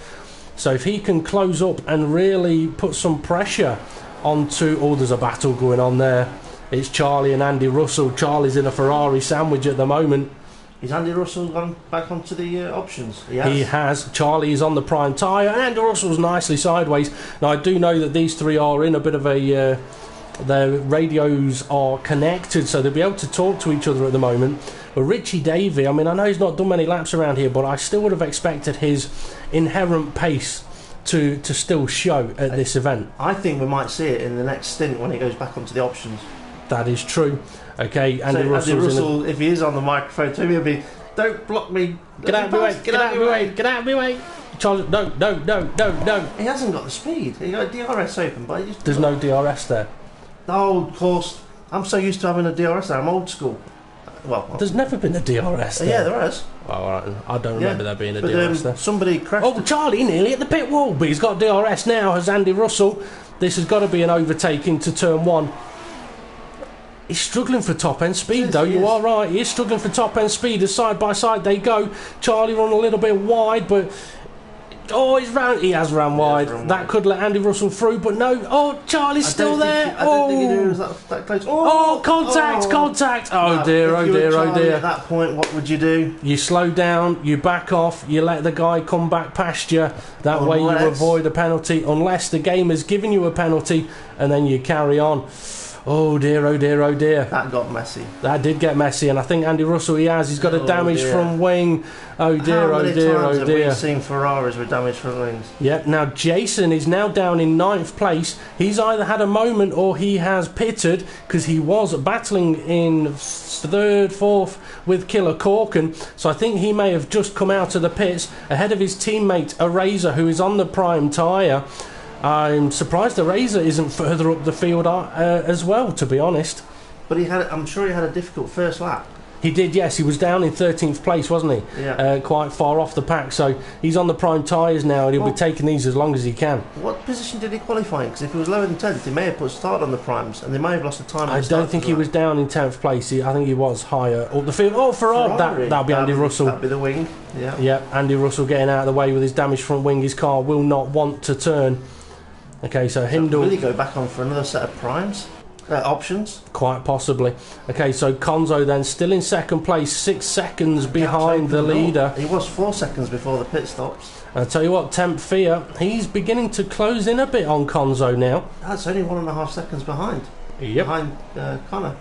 So if he can close up and really put some pressure onto... Oh, there's a battle going on there. It's Charlie and Andy Russell. Charlie's in a Ferrari sandwich at the moment. Is Andy Russell gone back onto the options? He has. Charlie is on the Prime tyre and Andy Russell's nicely sideways. Now I do know that these three are in a bit of a... their radios are connected, so they'll be able to talk to each other at the moment. But Richie Davey, I mean, I know he's not done many laps around here, but I still would have expected his inherent pace to still show at this event. I think we might see it in the next stint when he goes back onto the options. That is true. Okay, Andy Russell, if he is on the microphone too, he'll be, don't block me. Get out of my way, get out of my way, get out of my way. Charles, no. He hasn't got the speed. He got DRS open, but there's no DRS there. Oh, of course. I'm so used to having a DRS there. I'm old school. Well, there's never been a DRS there. Yeah, there is. Oh, all right. I don't remember there being a DRS there. Somebody crashed. Oh, Charlie nearly at the pit wall, but he's got DRS now, has Andy Russell. This has got to be an overtake into turn one. He's struggling for top end speed though, you are right. He is struggling for top end speed as side by side they go. Charlie run a little bit wide, but... Oh, he has ran wide. That could let Andy Russell through, but no. Oh, Charlie's still there. I don't think he was that close. Oh, contact. Oh dear. At that point, what would you do? You slow down, you back off, you let the guy come back past you. That way you avoid a penalty, unless the game has given you a penalty, and then you carry on. Oh dear. That got messy. That did get messy, and I think Andy Russell, he's got a damage from wing. Oh dear. How many times have we seen Ferraris with damage from wings? Yep, now Jason is now down in 9th place. He's either had a moment or he has pitted, because he was battling in 3rd, 4th with Killer Corkin. So I think he may have just come out of the pits ahead of his teammate Eraser, who is on the Prime tyre. I'm surprised the Razor isn't further up the field as well, to be honest. But I'm sure he had a difficult first lap. He did, yes. He was down in 13th place, wasn't he? Yeah. Quite far off the pack. So he's on the Prime tyres now, and he'll be taking these as long as he can. What position did he qualify in? Because if he was lower than 10th, he may have put start on the Primes, and they may have lost the time. I don't think he was down in 10th place. I think he was higher up the field. Oh, Ferrari. That'll be Andy Russell. That'll be the wing. Yeah. Yeah, Andy Russell getting out of the way with his damaged front wing. His car will not want to turn. Okay, so Hindle... Will he go back on for another set of primes? Options? Quite possibly. Okay, so Konzo then still in second place, 6 seconds behind the leader. He was 4 seconds before the pit stops. I'll tell you what, Temp Fear, he's beginning to close in a bit on Konzo now. That's only 1.5 seconds behind. Yep. Behind Connor.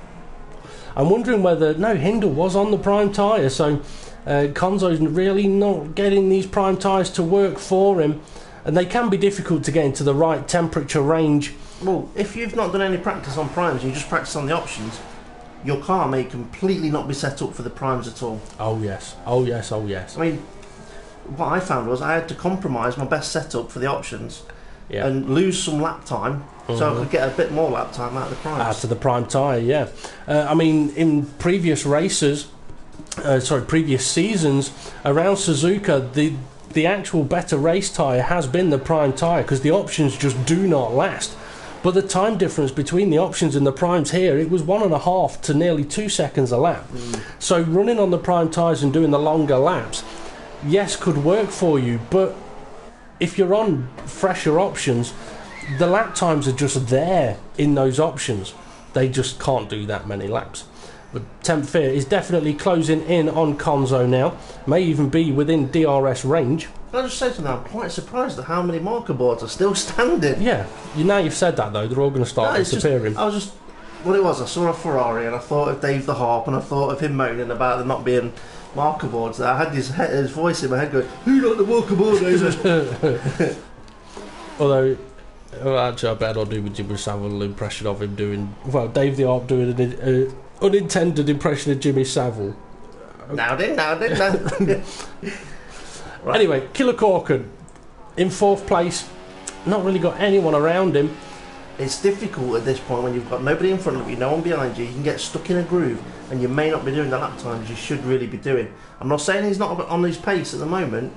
I'm wondering whether... No, Hindle was on the Prime tyre, so Konzo's really not getting these Prime tyres to work for him. And they can be difficult to get into the right temperature range. Well, if you've not done any practice on primes and you just practice on the options, your car may completely not be set up for the primes at all. Oh yes. I mean, what I found was I had to compromise my best setup for the options Yeah. and lose some lap time, so I could get a bit more lap time out of the primes. Out of the prime tyre, yeah. I mean, in previous races, previous seasons around Suzuka, the actual better race tyre has been the prime tyre, because the options just do not last. But the time difference between the options and the primes here, it was 1.5 to nearly 2 seconds a lap. So running on the prime tyres and doing the longer laps, yes, could work for you, but if you're on fresher options, the lap times are just there in those options. They just can't do that many laps. But 10th here is definitely closing in on Konzo now. May even be within DRS range. Can I just say something? I'm quite surprised at how many marker boards are still standing. Yeah, now you've said that though, they're all going to start disappearing. I saw a Ferrari and I thought of Dave the Harp and I thought of him moaning about there not being marker boards there. I had his voice in my head going, "Who got the marker board over?" Although, actually, I bet I'll do with Jimmy Savile impression of him doing, well, Dave the Harp doing an unintended impression of Jimmy Savile. Now then. Right. Anyway, Killer Corkin in 4th place, not really got anyone around him. It's difficult at this point when you've got nobody in front of you, no one behind you. You can get stuck in a groove and you may not be doing the lap times you should really be doing. I'm not saying he's not on his pace at the moment,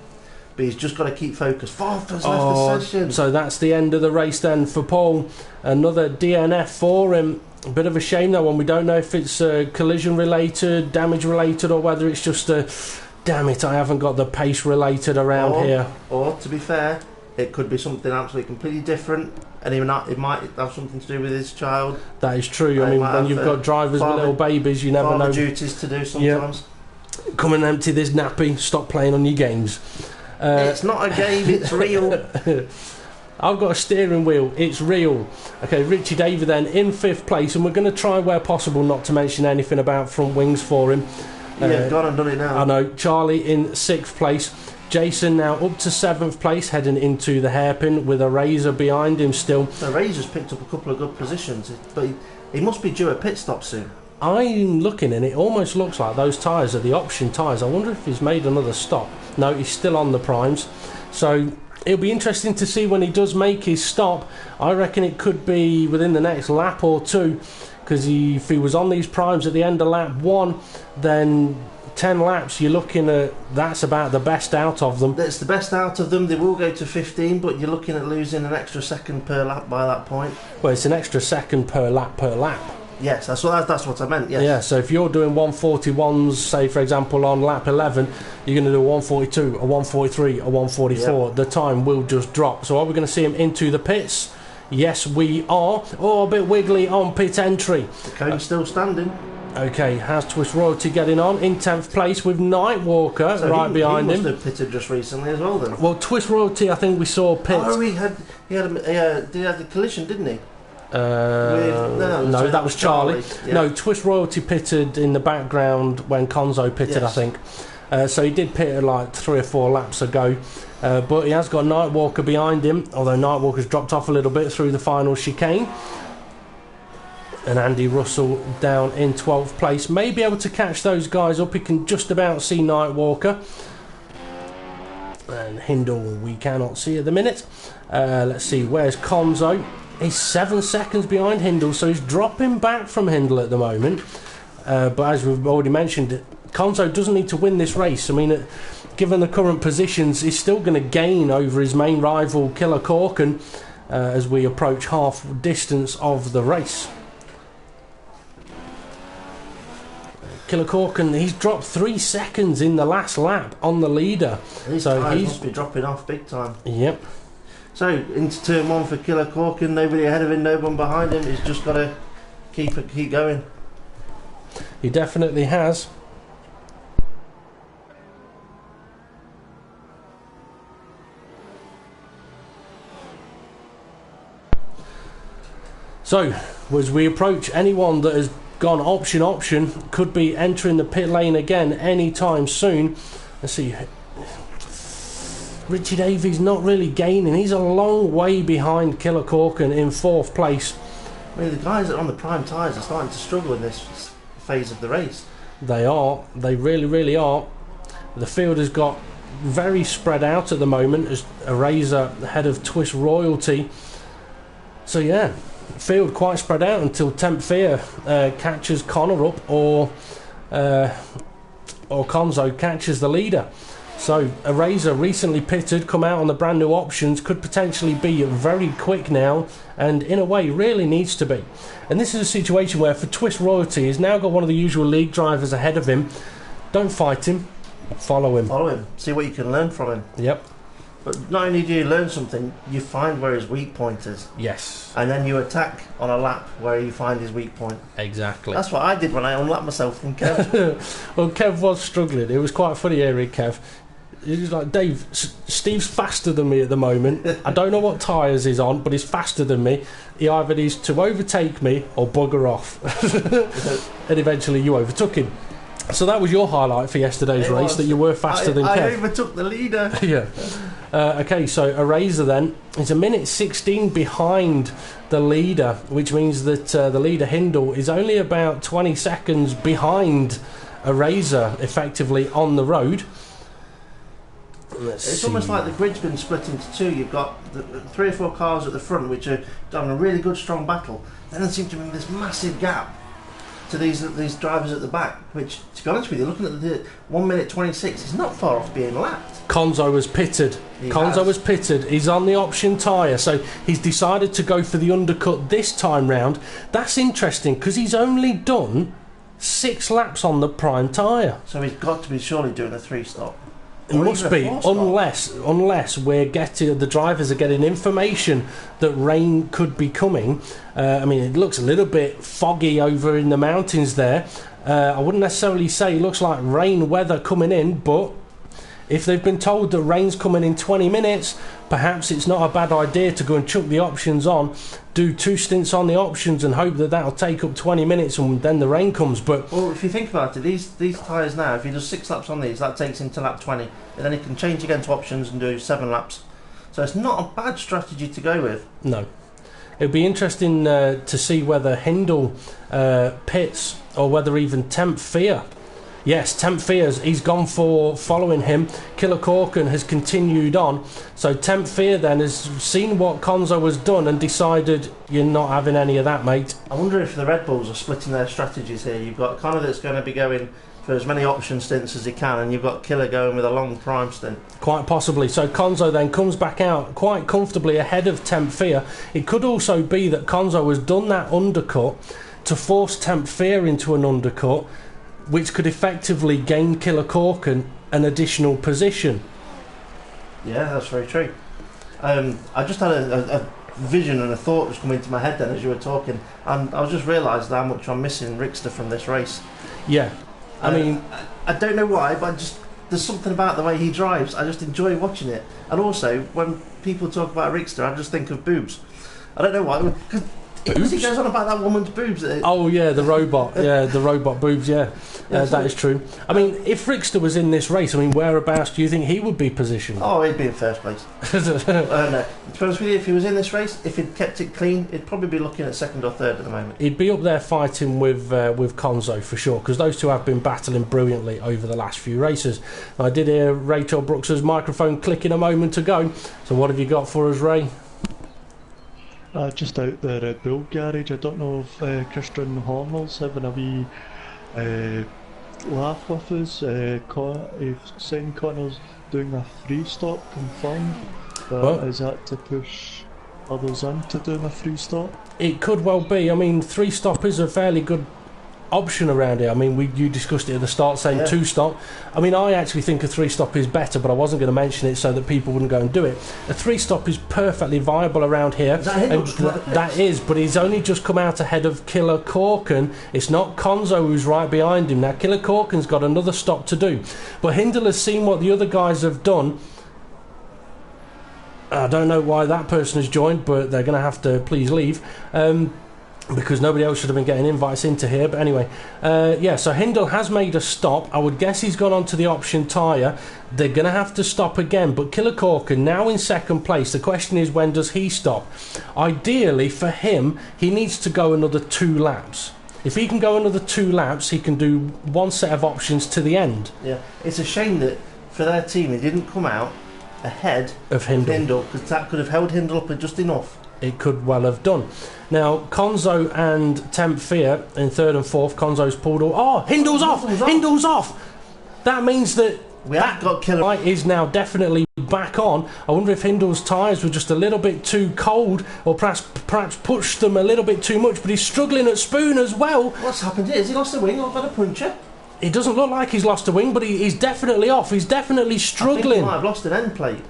but he's just got to keep focused. 4th has left the session. So that's the end of the race then for Paul. Another DNF for him. A bit of a shame though, when we don't know if it's collision related, damage related, or whether it's just a damn it, I haven't got the pace related around here. Or, to be fair, it could be something absolutely completely different, and it might have something to do with his child. That is true. I mean, when you've got drivers with little babies, you never know. Duties to do sometimes. Yep. Come and empty this nappy. Stop playing on your games. It's not a game, it's real. I've got a steering wheel, it's real. Okay, Richie David then in 5th place, and we're going to try where possible not to mention anything about front wings for him. Yeah, gone and done it now. I know. Charlie in 6th place. Jason now up to 7th place, heading into the hairpin with a Razor behind him still. The Razor's picked up a couple of good positions, but he must be due a pit stop soon. I'm looking and it almost looks like those tyres are the option tyres. I wonder if he's made another stop. No, he's still on the primes. So it'll be interesting to see when he does make his stop. I reckon it could be within the next lap or two, because if he was on these primes at the end of lap 1, then 10 laps, you're looking at, that's about the best out of them. That's the best out of them. They will go to 15, but you're looking at losing an extra second per lap by that point. Well, it's an extra second per lap Yes, that's what I meant, yes. Yeah, so if you're doing 141s, say for example on lap 11, you're going to do a 142, a 143, a 144. Yep. The time will just drop. So are we going to see him into the pits? Yes, we are. Oh, a bit wiggly on pit entry. The cone's still standing. Okay, how's Twist Royalty getting on? In 10th place with Nightwalker behind him. He must have pitted just recently as well then. Well, Twist Royalty, I think we saw pit. Oh, he had the collision, didn't he? No, that was Charlie. Yeah. No, Twist Royalty pitted in the background when Konzo pitted, yes. I think. So he did pit like 3 or 4 laps ago. But he has got Nightwalker behind him, although Nightwalker's dropped off a little bit through the final chicane. And Andy Russell down in 12th place. May be able to catch those guys up. He can just about see Nightwalker. And Hindle we cannot see at the minute. Let's see, where's Konzo? He's 7 seconds behind Hindle, so he's dropping back from Hindle at the moment. But as we've already mentioned, Konzo doesn't need to win this race. I mean, given the current positions, he's still going to gain over his main rival, Killer Corkin, as we approach half distance of the race. Killer Corkin, he's dropped 3 seconds in the last lap on the leader. These tyres must be dropping off big time. Yep. So, into turn 1 for Killer Corkin, nobody ahead of him, no one behind him. He's just got to keep going. He definitely has. So, as we approach, anyone that has gone option could be entering the pit lane again anytime soon. Let's see. Richie Davies not really gaining. He's a long way behind Killer Corkin in 4th place. I mean, the guys that are on the prime tyres are starting to struggle in this phase of the race. They are. They really, really are. The field has got very spread out at the moment as Eraser ahead of Twist Royalty. So yeah, field quite spread out until Temp Fear catches Connor up, or Konzo catches the leader. So Eraser recently pitted, come out on the brand new options, could potentially be very quick now, and in a way really needs to be. And this is a situation where for Twist Royalty, he's now got one of the usual league drivers ahead of him. Don't fight him, follow him. Follow him, see what you can learn from him. Yep. But not only do you learn something, you find where his weak point is. Yes. And then you attack on a lap where you find his weak point. Exactly. That's what I did when I unlapped myself from Kev. Well, Kev was struggling. It was quite funny hearing Kev. He was like, Dave, Steve's faster than me at the moment. I don't know what tyres he's on, but he's faster than me. He either needs to overtake me or bugger off. And eventually you overtook him. So that was your highlight for yesterday's race, that you were faster than Kev. I overtook the leader. Yeah. Okay, so Eraser then is a minute 16 behind the leader, which means that the leader Hindle is only about 20 seconds behind Eraser, effectively on the road. It's almost like the grid's been split into two. You've got 3 or 4 cars at the front which are having a really good strong battle. Then there seems to be this massive gap to these drivers at the back, which, to be honest with you, looking at the 1 minute 26, is not far off being lapped. Konzo was pitted. Was pitted. He's on the option tyre, so he's decided to go for the undercut this time round. That's interesting because he's only done 6 laps on the prime tyre. So he's got to be surely doing a 3-stop. It must be, unless we're getting, the drivers are getting information that rain could be coming. I mean, it looks a little bit foggy over in the mountains there. I wouldn't necessarily say it looks like rain weather coming in, but if they've been told that rain's coming in 20 minutes, perhaps it's not a bad idea to go and chuck the options on, do 2 stints on the options and hope that that'll take up 20 minutes and then the rain comes. But well, if you think about it, these tyres now, if he does 6 laps on these, that takes him to lap 20, and then he can change again to options and do 7 laps. So it's not a bad strategy to go with. No. It'll be interesting to see whether Hindle pits or whether even Temp Fear. Yes, Temp Fear's, he's gone for following him. Killer Corkin has continued on. So Temp Fear then has seen what Konzo has done and decided, you're not having any of that, mate. I wonder if the Red Bulls are splitting their strategies here. You've got Connor that's going to be going for as many option stints as he can, and you've got Killer going with a long prime stint. Quite possibly. So Konzo then comes back out quite comfortably ahead of Temp Fear. It could also be that Konzo has done that undercut to force Temp Fear into an undercut, which could effectively gain Killer Corkin an additional position. Yeah, that's very true. I just had a vision and a thought just come into my head then as you were talking, and I was just realised how much I'm missing Rickster from this race. Yeah, I mean, I don't know why, but there's something about the way he drives. I just enjoy watching it. And also, when people talk about Rickster, I just think of boobs. I don't know why. Because he goes on about that woman's boobs. Oh yeah, the robot. Yeah, the robot boobs. Yeah, that is true. I mean, if Rickster was in this race, I mean, whereabouts do you think he would be positioned? Oh, he'd be in first place. No. To be honest with you, if he was in this race, if he'd kept it clean, he'd probably be looking at 2nd or 3rd at the moment. He'd be up there fighting with Konzo for sure, because those two have been battling brilliantly over the last few races. I did hear Rachel Brooks's microphone clicking a moment ago. So what have you got for us, Ray? Just out the Red Bull garage, I don't know if Christian Horner's having a wee laugh with us. Saying Connor's doing a 3-stop confirmed, but is that to push others into doing a 3-stop? It could well be. I mean, 3-stop is a fairly good option around here. I mean, you discussed it at the start saying 2-stop. I mean, I actually think a 3-stop is better, but I wasn't going to mention it so that people wouldn't go and do it. A 3-stop is perfectly viable around here. That is, but he's only just come out ahead of Killer Corkin. It's not Konzo who's right behind him. Now, Killer Corkin's got another stop to do. But Hindle has seen what the other guys have done. I don't know why that person has joined, but they're going to have to please leave. Because nobody else should have been getting invites into here. But anyway, yeah, so Hindle has made a stop. I would guess he's gone onto the option tyre. They're going to have to stop again. But Killer Corkin now in 2nd place. The question is, when does he stop? Ideally, for him, he needs to go another 2 laps. If he can go another 2 laps, he can do 1 set of options to the end. Yeah, it's a shame that for their team he didn't come out ahead of Hindle, because that could have held Hindle up just enough. It could well have done. Now, Konzo and Temp Fear in third and fourth. Konzo's pulled all. Oh, Hindle's off! Hindle's off! That means that We have got Killer light is now definitely back on. I wonder if Hindle's tyres were just a little bit too cold, or perhaps pushed them a little bit too much, but he's struggling at Spoon as well. What's happened here? Has he lost a wing or got a puncture? It doesn't look like he's lost a wing, but he's definitely off. He's definitely struggling. I think he might have lost an end plate.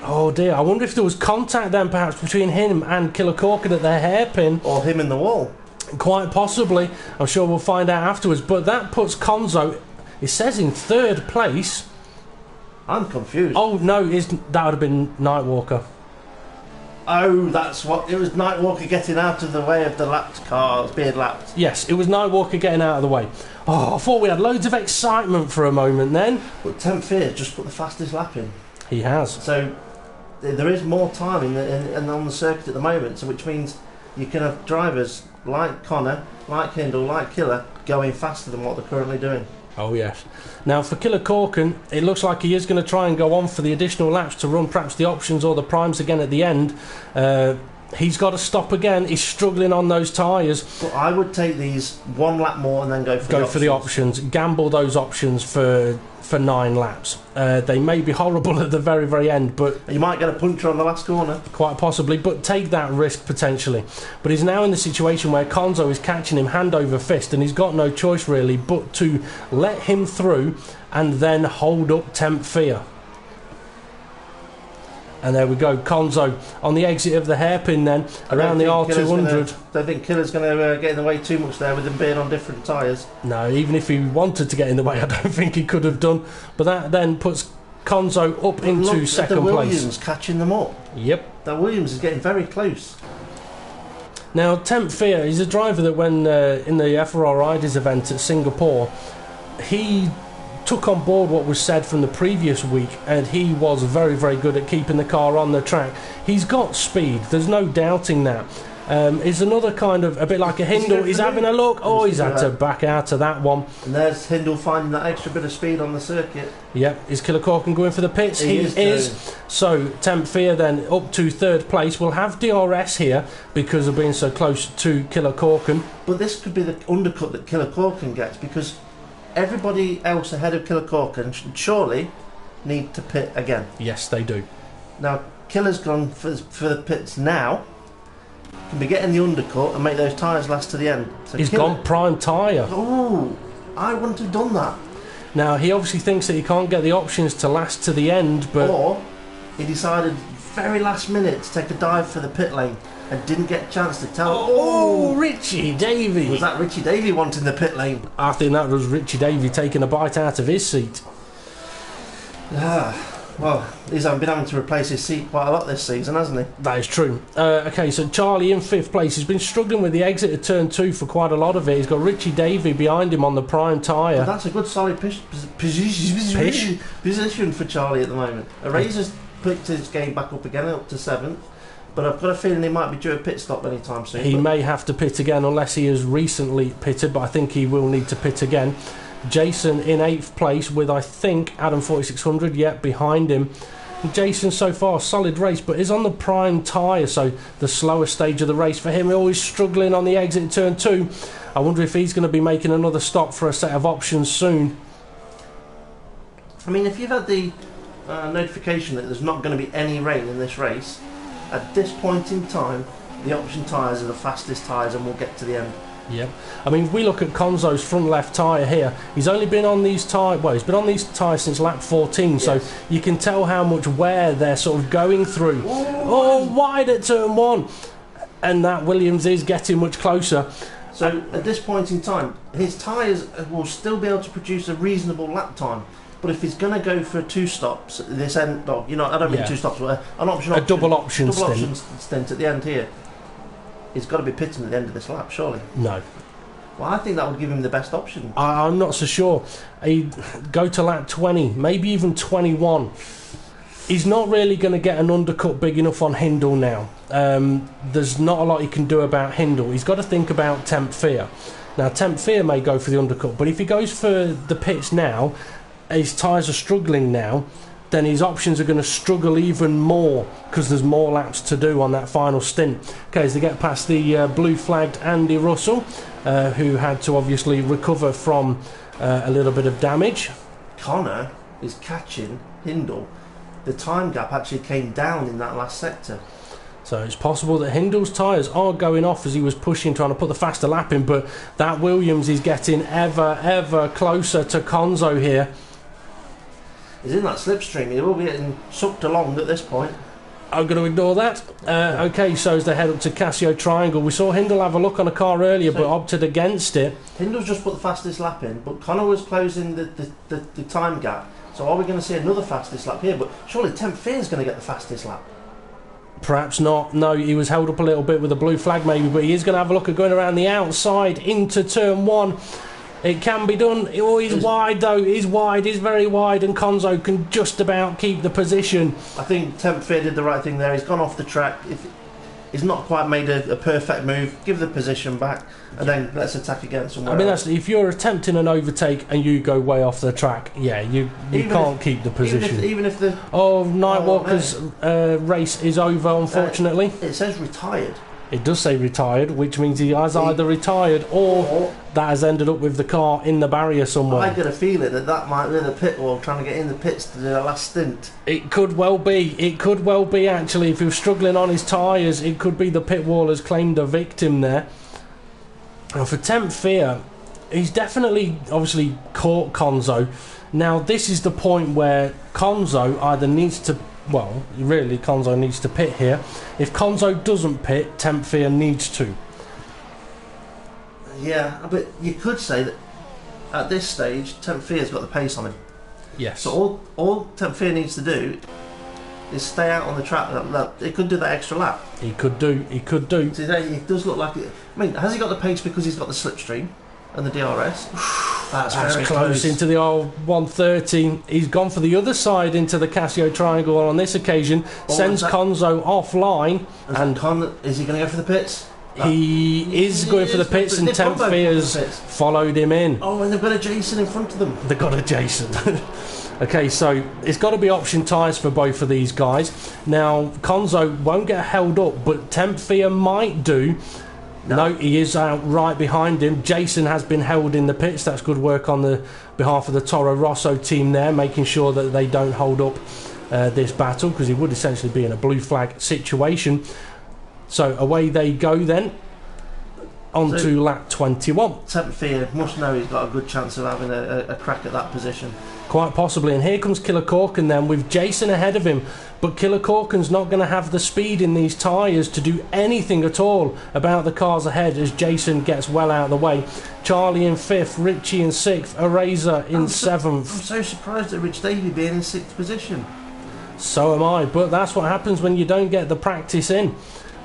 Oh dear, I wonder if there was contact then perhaps between him and Killer Corkin at their hairpin. Or him in the wall. Quite possibly. I'm sure we'll find out afterwards. But that puts Konzo, it says, in third place. I'm confused. Oh no, that would have been Nightwalker. Oh, that's what... It was Nightwalker getting out of the way of the lapped cars, being lapped. Yes, it was Nightwalker getting out of the way. Oh, I thought we had loads of excitement for a moment then. But Temp Fear just put the fastest lap in. He has. So there is more time on the circuit at the moment, so which means you can have drivers like Connor, like Hindle, like Killer going faster than what they're currently doing. Oh yes. Now for Killer Corkin, it looks like he is going to try and go on for the additional laps to run perhaps the options or the primes again at the end. He's got to stop again. He's struggling on those tyres. But I would take these one lap more and then go for the options. Gamble those options for 9 laps. They may be horrible at the very, very end, but you might get a puncture on the last corner. Quite possibly, but take that risk potentially. But he's now in the situation where Konzo is catching him hand over fist, and he's got no choice really but to let him through and then hold up Temp Fear. And there we go, Konzo on the exit of the hairpin then, around the R200. Don't think Killer's going to get in the way too much there with him being on different tyres. No, even if he wanted to get in the way, I don't think he could have done. But that then puts Konzo up into second place. Williams catching them up. Yep. That Williams is getting very close. Now, Temp Fear, he's a driver that when in the FRR Riders event at Singapore, he took on board what was said from the previous week, and he was very, very good at keeping the car on the track. He's got speed, there's no doubting that. Is another kind of a bit like a Hindle. He's having a look. Oh, he's had to back out of that one. And there's Hindle finding that extra bit of speed on the circuit. Yep. Is Killer Corkin going for the pits? He is. So Temp Fear then up to third place. We'll have DRS here because of being so close to Killer Corkin. But this could be the undercut that Killer Corkin gets, because everybody else ahead of Killer Corkin surely need to pit again. Yes, they do. Now Killer's gone for the pits now. Can be getting the undercut and make those tyres last to the end. So he's gone prime tyre. Oh, I wouldn't have done that. Now he obviously thinks that he can't get the options to last to the end, but or he decided very last minute to take a dive for the pit lane and didn't get a chance to tell. Oh, Richie Davey! Was that Richie Davey wanting the pit lane? I think that was Richie Davey taking a bite out of his seat. Well, he's been having to replace his seat quite a lot this season, hasn't he? That is true. Okay, so Charlie in 5th place. He's been struggling with the exit of turn 2 for quite a lot of it. He's got Richie Davey behind him on the prime tyre. But that's a good solid position for Charlie at the moment. Razor's picked his game back up again, up to 7th. But I've got a feeling he might be due a pit stop anytime soon. He may have to pit again unless he has recently pitted, but I think he will need to pit again. Jason in 8th place with, I think, Adam 4600 yet behind him. Jason so far solid race, but is on the prime tyre, so the slower stage of the race for him. Always struggling on the exit turn 2. I wonder if he's going to be making another stop for a set of options soon. I mean, if you've had the notification that there's not going to be any rain in this race, at this point in time the option tyres are the fastest tyres and we'll get to the end. Yep. I mean, if we look at Konzo's front left tyre here, he's only been on these tyres, well, he's been on these tyres since lap 14, yes. So you can tell how much wear they're sort of going through. Oh, wide at turn 1. And that Williams is getting much closer. So at this point in time, his tyres will still be able to produce a reasonable lap time. But if he's going to go for 2 stops at this end, I don't mean 2 stops, but a double option stint at the end here, he's got to be pitting at the end of this lap, surely. No. Well, I think that would give him the best option. I'm not so sure. He'd go to lap 20, maybe even 21. He's not really going to get an undercut big enough on Hindle now. There's not a lot he can do about Hindle. He's got to think about Temp Fear. Now, Temp Fear may go for the undercut, but if he goes for the pits now, Temp Fear is going to his tyres are struggling now, then his options are going to struggle even more because there's more laps to do on that final stint. Okay, as they get past the blue flagged Andy Russell, who had to obviously recover from a little bit of damage. Connor is catching Hindle. The time gap actually came down in that last sector. So it's possible that Hindle's tyres are going off as he was pushing, trying to put the faster lap in, but that Williams is getting ever closer to Conzo here. He's in that slipstream. He will be getting sucked along at this point. I'm going to ignore that. Okay, so as they head up to Casio Triangle, we saw Hindle have a look on a car earlier, but opted against it. Hindle's just put the fastest lap in, but Connor was closing the time gap. So are we going to see another fastest lap here? But surely Temp Fear's going to get the fastest lap. Perhaps not. No, he was held up a little bit with a blue flag maybe, but he is going to have a look at going around the outside into turn 1. It can be done. Oh, he's wide though. He's wide. He's very wide, and Conzo can just about keep the position. I think Temp Fear did the right thing there. He's gone off the track. He's not quite made a perfect move. Give the position back, and then let's attack again somewhere. I mean, that's, if you're attempting an overtake and you go way off the track, yeah, you can't keep the position. Even if the Nightwalker's race is over, unfortunately. It says retired. It does say retired, which means he has either retired or that has ended up with the car in the barrier somewhere. I get a feeling that might be the pit wall trying to get in the pits to do the last stint. It could well be. It could well be, actually. If he was struggling on his tyres, it could be the pit wall has claimed a victim there. And for Temp Fear, he's definitely, obviously, caught Conzo. Now, this is the point where Conzo either needs to... Well, really, Conzo needs to pit here. If Conzo doesn't pit, Temp Fear needs to. Yeah, but you could say that at this stage, Temp Fear's got the pace on him. Yes. So all Temp Fear needs to do is stay out on the track. He could do that extra lap. He could do. So it does look like it. I mean, has he got the pace because he's got the slipstream and the DRS? That's very close into the old 130. He's gone for the other side into the Casio Triangle on this occasion. Sends Conzo offline. Is he going to go for the pits? He is going for the pits, and Temp Fear's followed him in. Oh, and they've got a Jason in front of them. They've got a Jason. Okay, so it's got to be option tyres for both of these guys. Now, Conzo won't get held up, but Temp Fear might do. No, he is out right behind him. Jason has been held in the pits. That's good work on the behalf of the Toro Rosso team there, making sure that they don't hold up this battle, because he would essentially be in a blue flag situation. So away they go then, on to lap 21. Temp Fear must know he's got a good chance of having a crack at that position. Quite possibly, and here comes Killer Corkin then with Jason ahead of him, but Killer Corkin's not going to have the speed in these tyres to do anything at all about the cars ahead as Jason gets well out of the way. Charlie in 5th, Richie in 6th, Eraser in 7th. I'm so surprised at Rich Davey being in 6th position. So am I, but that's what happens when you don't get the practice in.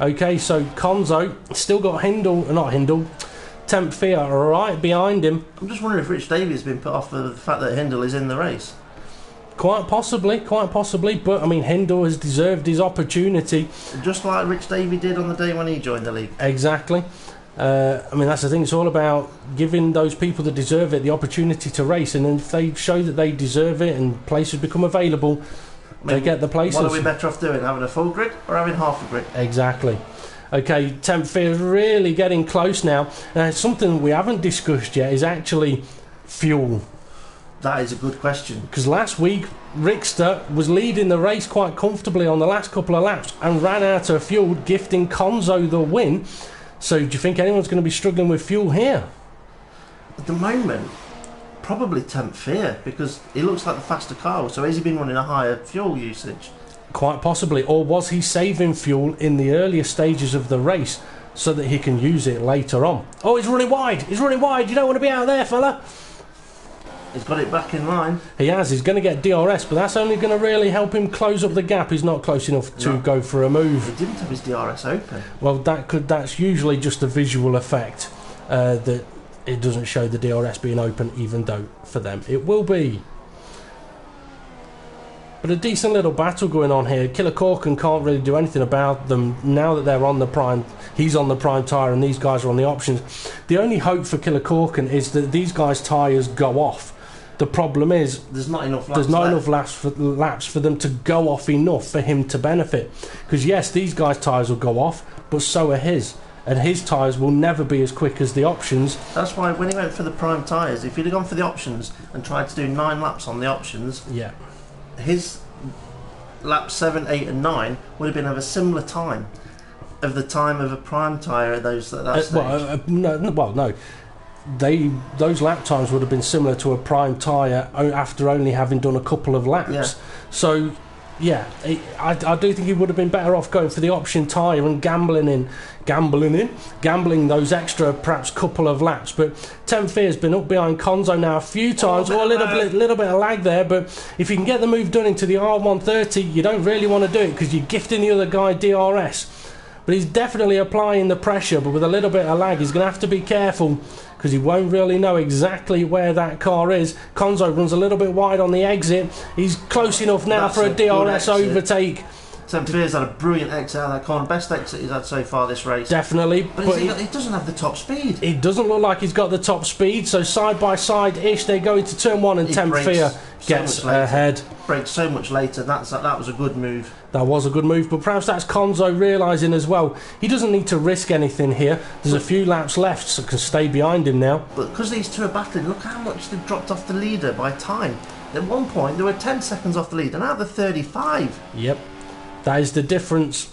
Okay, so Conzo still got Temp Fear right behind him. I'm just wondering if Rich Davey has been put off for the fact that Hindle is in the race. Quite possibly, but I mean, Hindle has deserved his opportunity. Just like Rich Davey did on the day when he joined the league. Exactly. I mean, that's the thing, it's all about giving those people that deserve it the opportunity to race, and if they show that they deserve it and places become available, they get the places. What are we better off doing, having a full grid or having half a grid? Exactly. Okay, Temp Fear is really getting close now. Something we haven't discussed yet is actually fuel. That is a good question. Because last week, Rickster was leading the race quite comfortably on the last couple of laps and ran out of fuel, gifting Conzo the win. So do you think anyone's going to be struggling with fuel here? At the moment, probably Temp Fear, because he looks like the faster car. So has he been running a higher fuel usage? Quite possibly. Or was he saving fuel in the earlier stages of the race so that he can use it later on? Oh, he's running wide. He's running wide. You don't want to be out there, fella. He's got it back in line. He has. He's going to get DRS, but that's only going to really help him close up the gap. He's not close enough to go for a move. He didn't have his DRS open. Well, that's usually just a visual effect that it doesn't show the DRS being open, even though for them it will be. But a decent little battle going on here. Killer Corkin can't really do anything about them now that they're on the prime. He's on the prime tyre and these guys are on the options. The only hope for Killer Corkin is that these guys' tyres go off. The problem is there's not enough laps for them to go off enough for him to benefit. Because yes, these guys' tyres will go off, but so are his. And his tyres will never be as quick as the options. That's why when he went for the prime tyres, if he'd have gone for the options and tried to do 9 laps on the options, yeah, his laps 7, 8 and 9 would have been of a similar time of the time of a prime tyre at that stage. No. Those lap times would have been similar to a prime tyre after only having done a couple of laps. Yeah. So, yeah, I do think he would have been better off going for the option tyre and gambling those extra perhaps couple of laps. But Tenfear's been up behind Konzo now a few times. A little bit of lag there, but if you can get the move done into the R130, you don't really want to do it because you're gifting the other guy DRS. But he's definitely applying the pressure, but with a little bit of lag, he's going to have to be careful because he won't really know exactly where that car is. Konzo runs a little bit wide on the exit. He's close enough now for a DRS overtake. Tenfear's had a brilliant exit out of that corner. Best exit he's had so far this race. Definitely. But he doesn't have the top speed. It doesn't look like he's got the top speed, so side by side-ish, they go into turn 1 and Tenfear gets ahead. Brakes so much later. That was a good move. That was a good move, but perhaps that's Konzo realising as well. He doesn't need to risk anything here. There's a few laps left, so can stay behind him now. But because these two are battling, look how much they've dropped off the leader by time. At one point, they were 10 seconds off the leader, now they're 35. Yep. That is the difference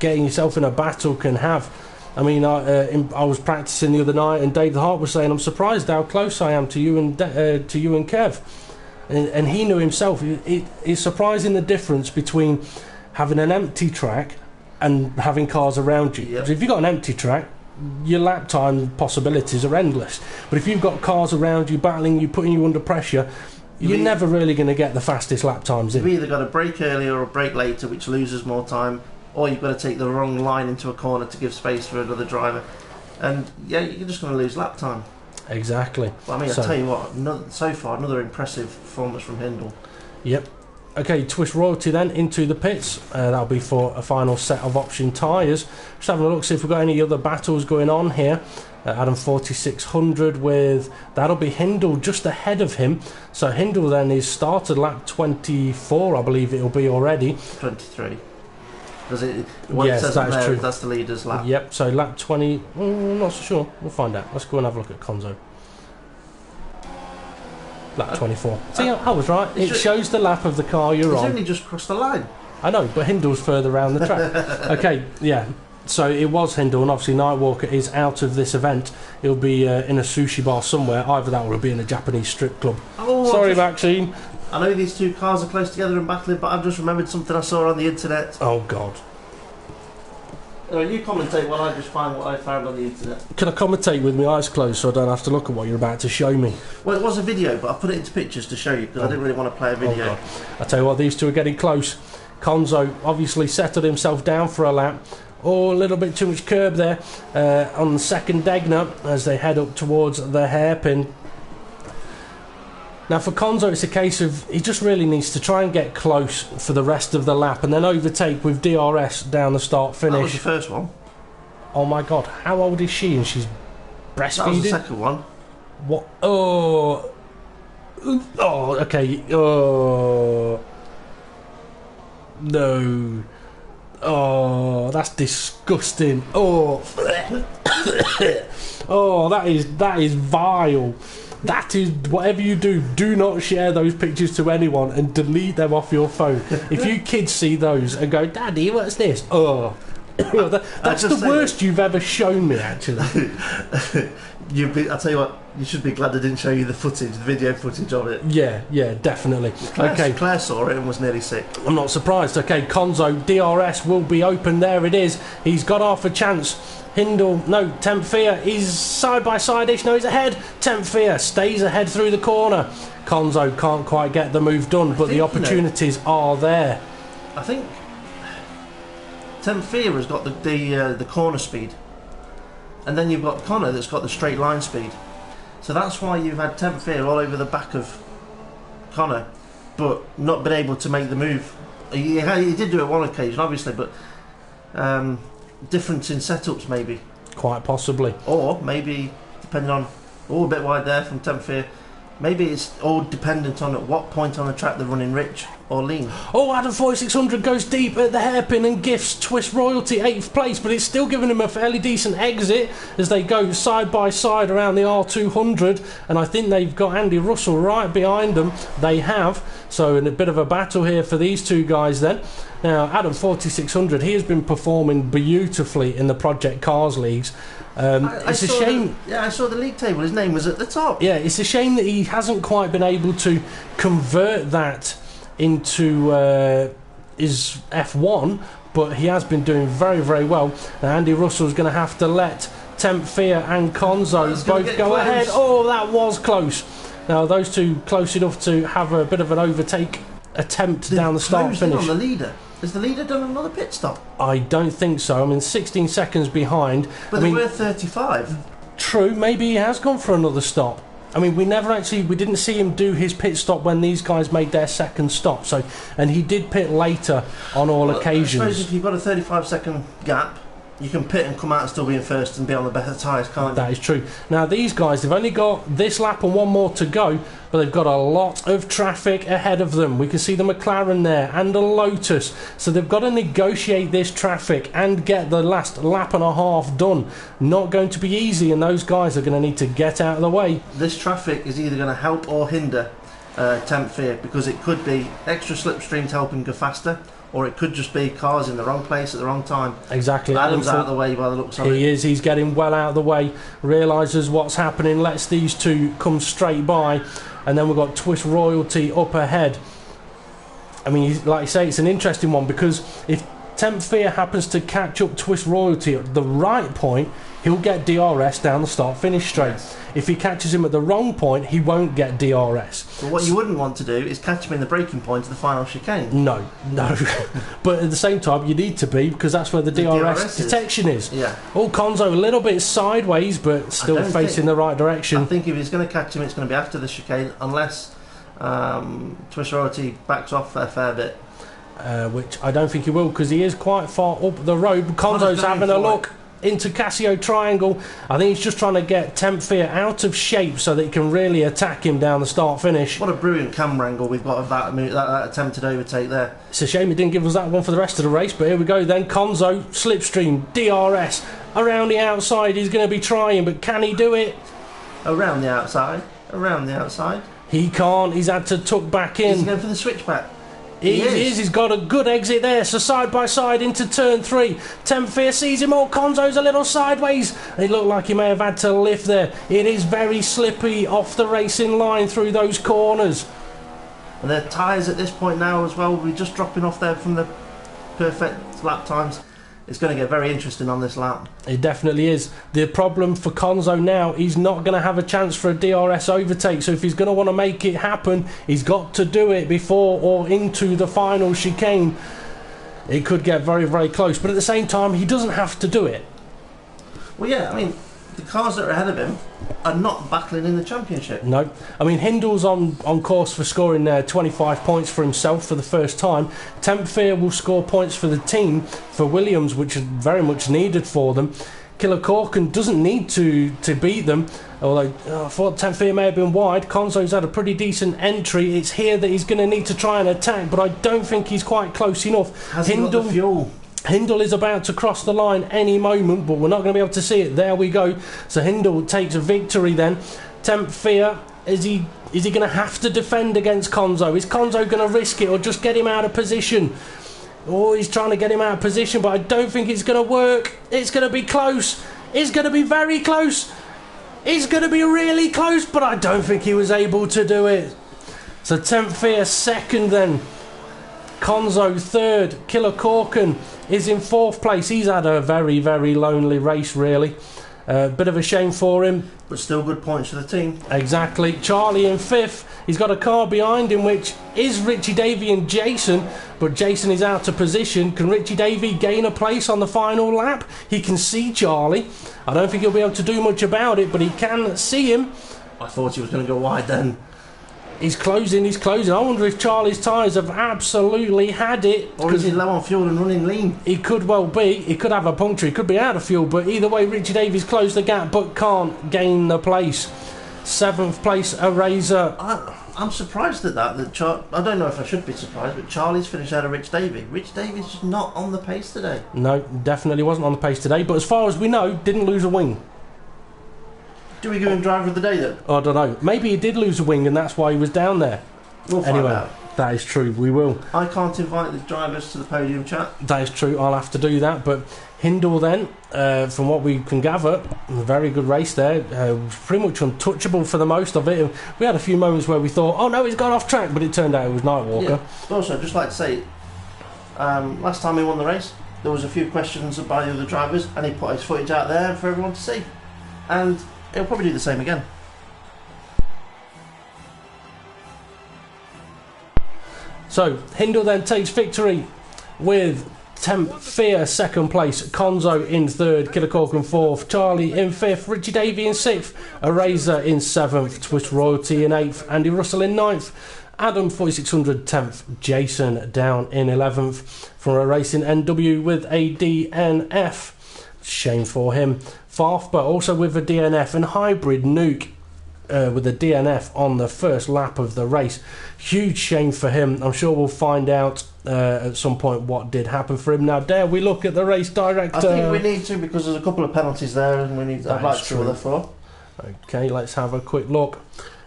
getting yourself in a battle can have. I mean, I was practicing the other night, and Dave the Hart was saying, "I'm surprised how close I am to you and Kev." And he knew himself. It's surprising the difference between having an empty track and having cars around you. Yep. So if you've got an empty track, your lap time possibilities are endless. But if you've got cars around you battling you, putting you under pressure, you're never really going to get the fastest lap times in. You've either got to brake earlier or brake later, which loses more time, or you've got to take the wrong line into a corner to give space for another driver. And yeah, you're just going to lose lap time. Exactly. Well, I mean, I tell you what, so far, another impressive performance from Hindle. Yep. Okay, Twist Royalty then into the pits. That'll be for a final set of option tyres. Just having a look, see if we've got any other battles going on here. Adam 4600 with, that'll be Hindle just ahead of him. So Hindle then is started lap 24, I believe it'll be already. 23. Because it yes, says that is there, true. That's the leader's lap. Yep, so lap 20, I'm not so sure. We'll find out. Let's go and have a look at Konzo. Lap 24. See, I was right. It shows the lap of the car you're on. He's only just crossed the line. I know, but Hindle's further around the track. Okay, yeah. So it was Hindle, and obviously Nightwalker is out of this event. He'll be in a sushi bar somewhere. Either that or he'll be in a Japanese strip club. Oh, sorry, Maxine. I know these two cars are close together and battling, but I've just remembered something I saw on the internet. Oh, God. You commentate while I just find what I found on the internet. Can I commentate with my eyes closed so I don't have to look at what you're about to show me? Well, it was a video, but I put it into pictures to show you because I didn't really want to play a video. Oh, God. I tell you what, these two are getting close. Konzo obviously settled himself down for a lap. Oh, a little bit too much curb there on the second Degner as they head up towards the hairpin. Now for Konzo, it's a case of he just really needs to try and get close for the rest of the lap and then overtake with DRS down the start finish. That was the first one. Oh my God, how old is she? And she's breastfeeding? That was the second one. What? Oh, okay. Oh, no. Oh, that's disgusting. Oh, oh, that is vile. That is, whatever you do not share those pictures to anyone and delete them off your phone. If you kids see those and go, Daddy, what's this? Oh, that's the worst you've ever shown me, actually. I'll tell you what, you should be glad I didn't show you the footage, the video footage of it. Yeah, definitely. Claire saw it and was nearly sick. I'm not surprised. Okay, Konzo, DRS will be open. There it is. He's got half a chance. Tenfear, he's side by side-ish. No, he's ahead. Tenfear stays ahead through the corner. Konzo can't quite get the move done, but the opportunities are there. I think Tenfear has got the corner speed, and then you've got Connor that's got the straight line speed. So that's why you've had Tenfear all over the back of Connor, but not been able to make the move. He did do it one occasion, obviously, but difference in setups maybe. Quite possibly. Or maybe, depending on... Oh, a bit wide there from Tenfear. Maybe it's all dependent on at what point on the track they're running rich or lean. Oh, Adam 4600 goes deep at the hairpin and gifts Twist Royalty 8th place, but it's still giving him a fairly decent exit as they go side by side around the R200, and I think they've got Andy Russell right behind them. They have, so in a bit of a battle here for these two guys then. Now, Adam 4600, he has been performing beautifully in the Project Cars leagues. It's a shame. I saw the league table. His name was at the top. Yeah, it's a shame that he hasn't quite been able to convert that into his F1, but he has been doing very, very well. Now, Andy Russell's going to have to let Temp Fear and Konzo both go ahead. Oh, that was close. Now, those two close enough to have a bit of an overtake attempt down the start finish. On the leader. Has the leader done another pit stop? I don't think so. I mean, 16 seconds behind. But they were 35. True, maybe he has gone for another stop. I mean, we didn't see him do his pit stop when these guys made their second stop. So, and he did pit later on all occasions. I suppose if you've got a 35-second gap, you can pit and come out and still be in first and be on the better tyres, can't you? That is true. Now, these guys, they've only got this lap and one more to go, but they've got a lot of traffic ahead of them. We can see the McLaren there and a Lotus. So they've got to negotiate this traffic and get the last lap and a half done. Not going to be easy, and those guys are going to need to get out of the way. This traffic is either going to help or hinder Temp Fear, because it could be extra slipstream to help him go faster, or it could just be cars in the wrong place at the wrong time. Exactly. Adam's out of the way by the looks of it. He is. He's getting well out of the way. Realises what's happening. Lets these two come straight by. And then we've got Twist Royalty up ahead. I mean, like I say, it's an interesting one, because if Temp Fear happens to catch up Twist Royalty at the right point, he'll get DRS down the start-finish straight. Yes. If he catches him at the wrong point, he won't get DRS. But what you wouldn't want to do is catch him in the braking point of the final chicane. No. But at the same time, you need to be, because that's where the DRS detection is. Yeah. Oh, Konzo a little bit sideways, but still facing the right direction. I think if he's going to catch him, it's going to be after the chicane, unless Twist Royalty backs off a fair bit. Which I don't think he will, because he is quite far up the road. Konzo's having a look into Casio Triangle. I think he's just trying to get Temp Fear out of shape so that he can really attack him down the start finish. What a brilliant camera angle we've got of that attempted overtake there. It's a shame he didn't give us that one for the rest of the race, but here we go then. Konzo, slipstream, DRS, around the outside he's going to be trying, but can he do it? Around the outside, around the outside. He can't, he's had to tuck back in. He's going for the switchback. He is. He's got a good exit there. So side by side into turn 3. Temp Fear sees him all. Konzo's a little sideways. It looked like he may have had to lift there. It is very slippy off the racing line through those corners. And their tyres at this point now as well will be just dropping off there from the perfect lap times. It's going to get very interesting on this lap. It definitely is. The problem for Konzo now, he's not going to have a chance for a DRS overtake. So if he's going to want to make it happen, he's got to do it before or into the final chicane. It could get very, very close. But at the same time, he doesn't have to do it. Well, yeah, I mean, the cars that are ahead of him are not battling in the championship. No. I mean, Hindle's on course for scoring 25 points for himself for the first time. Temp Fear will score points for the team, for Williams, which is very much needed for them. Killer Corkin doesn't need to beat them, although I thought Temp Fear may have been wide. Konzo's had a pretty decent entry. It's here that he's going to need to try and attack, but I don't think he's quite close enough. Has he got the fuel? Hindle is about to cross the line any moment, but we're not going to be able to see it. There we go. So Hindle takes a victory then. Temp Fear, is he going to have to defend against Konzo? Is Konzo going to risk it or just get him out of position? Oh, he's trying to get him out of position, but I don't think it's going to work. It's going to be close. It's going to be very close. It's going to be really close, but I don't think he was able to do it. So Temp Fear second then. Konzo third. Killer Corkin is in fourth place. He's had a very, very lonely race, really. Bit of a shame for him. But still good points for the team. Exactly. Charlie in fifth. He's got a car behind him, which is Richie Davey and Jason. But Jason is out of position. Can Richie Davey gain a place on the final lap? He can see Charlie. I don't think he'll be able to do much about it, but he can see him. I thought he was going to go wide then. He's closing. I wonder if Charlie's tyres have absolutely had it. Or is he low on fuel and running lean? He could well be. He could have a puncture. He could be out of fuel. But either way, Richie Davies closed the gap but can't gain the place. 7th place, Eraser. I'm surprised at that. I don't know if I should be surprised, but Charlie's finished out of Rich Davey. Rich Davey's just not on the pace today. No, definitely wasn't on the pace today, but as far as we know, didn't lose a wing. Do we give him driver of the day then? I don't know. Maybe he did lose a wing and that's why he was down there. We'll find out. That is true, we will. I can't invite the drivers to the podium chat. That is true, I'll have to do that. But Hindle then, from what we can gather, a very good race there. Was pretty much untouchable for the most of it. We had a few moments where we thought, oh no, he's gone off track, but it turned out it was Nightwalker. Yeah. Also, I'd just like to say, last time he won the race, there was a few questions by the other drivers, and he put his footage out there for everyone to see. And he'll probably do the same again. So, Hindle then takes victory with Temp Fear 2nd place, Konzo in 3rd, Killer Cork in 4th, Charlie in 5th, Richie Davey in 6th, Eraser in 7th, Twist Royalty in 8th, Andy Russell in 9th, Adam 4600 10th, Jason down in 11th, from a racing NW with a DNF. Shame for him. Farf, but also with a DNF, and Hybrid Nuke with a DNF on the first lap of the race. Huge shame for him. I'm sure we'll find out at some point what did happen for him. Now, dare we look at the race director? I think we need to, because there's a couple of penalties there, and I'd like to see what they're for. Okay, let's have a quick look.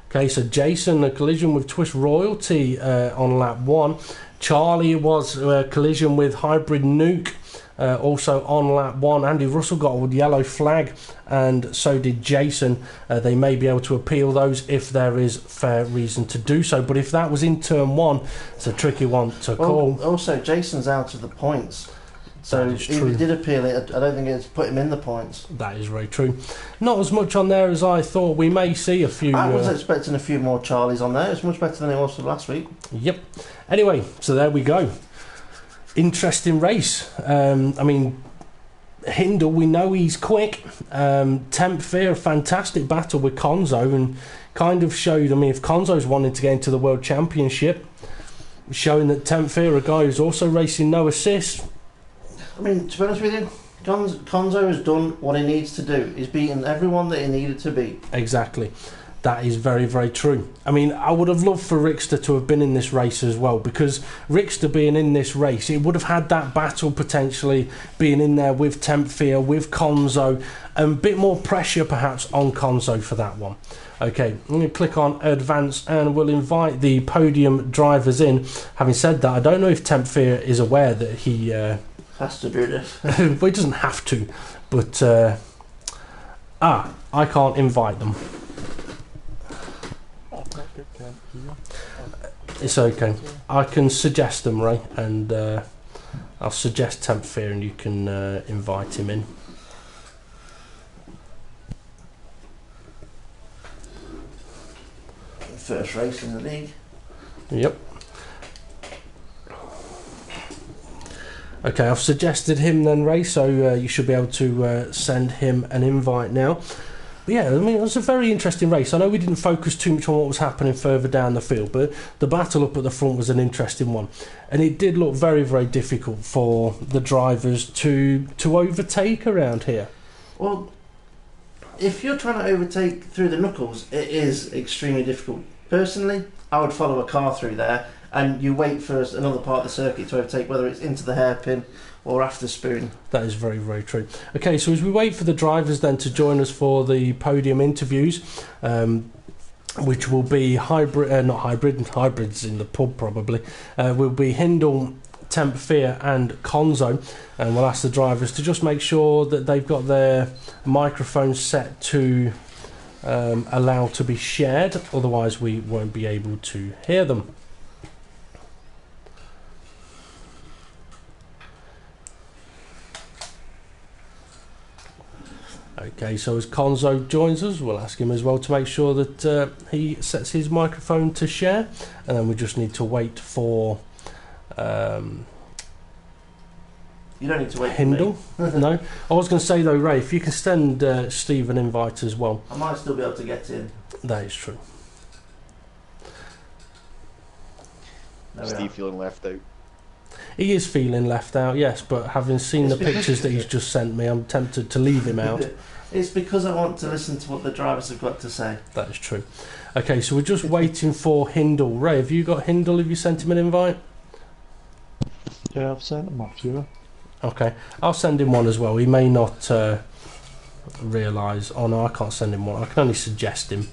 Okay, so Jason, a collision with Twist Royalty on lap 1. Charlie was a collision with Hybrid Nuke. Also on lap 1, Andy Russell got a yellow flag, and so did Jason. They may be able to appeal those if there is fair reason to do so, but if that was in turn 1, it's a tricky one to call. Also, Jason's out of the points, so if he did appeal it, I don't think it's put him in the points. That is very true. Not as much on there as I thought. We may see a few. I was expecting a few more Charlies on there. It's much better than it was for last week. Yep. Anyway, so there we go. Interesting race. I mean, Hindle, we know he's quick. Temp Fear, a fantastic battle with Konzo, and kind of showed, I mean, if Konzo's wanting to get into the World Championship, showing that Temp Fear, a guy who's also racing no assist. I mean, to be honest with you, Konzo has done what he needs to do. He's beaten everyone that he needed to beat. Exactly. That is very, very true. I mean, I would have loved for Rickster to have been in this race as well, because Rickster being in this race, it would have had that battle potentially being in there with Temp Fear, with Konzo, and a bit more pressure perhaps on Konzo for that one. Okay, I'm going to click on Advance and we'll invite the podium drivers in. Having said that, I don't know if Temp Fear is aware that he... has to do this. Well, he doesn't have to, but... I can't invite them. It's okay. I can suggest them, Ray, and I'll suggest Temp Fear and you can invite him in. First race in the league. Yep. Okay, I've suggested him then, Ray, so you should be able to send him an invite now. But yeah, I mean, it was a very interesting race. I know we didn't focus too much on what was happening further down the field, but the battle up at the front was an interesting one. And it did look very, very difficult for the drivers to overtake around here. Well, if you're trying to overtake through the knuckles, it is extremely difficult. Personally, I would follow a car through there, and you wait for another part of the circuit to overtake, whether it's into the hairpin or after spoon. That is very, very true. Okay, so as we wait for the drivers then to join us for the podium interviews, which will be hybrids in the pub probably, will be Hindle, Temp Fear and Konzo, and we'll ask the drivers to just make sure that they've got their microphones set to allow to be shared, otherwise we won't be able to hear them. Okay, so as Konzo joins us, we'll ask him as well to make sure that he sets his microphone to share, and then we just need to wait for you don't need to wait Hindle. For me. No, I was going to say though, Ray, if you can send Steve an invite as well. I might still be able to get in. That is true. Steve feeling left out. He is feeling left out, yes, but having seen the pictures that he's just sent me, I'm tempted to leave him out. It's because I want to listen to what the drivers have got to say. That is true. Okay, so we're just waiting for Hindle. Ray, have you got Hindle? Have you sent him an invite? Yeah, I've sent him a few. Okay, I'll send him one as well. He may not realise. Oh no, I can't send him one. I can only suggest him.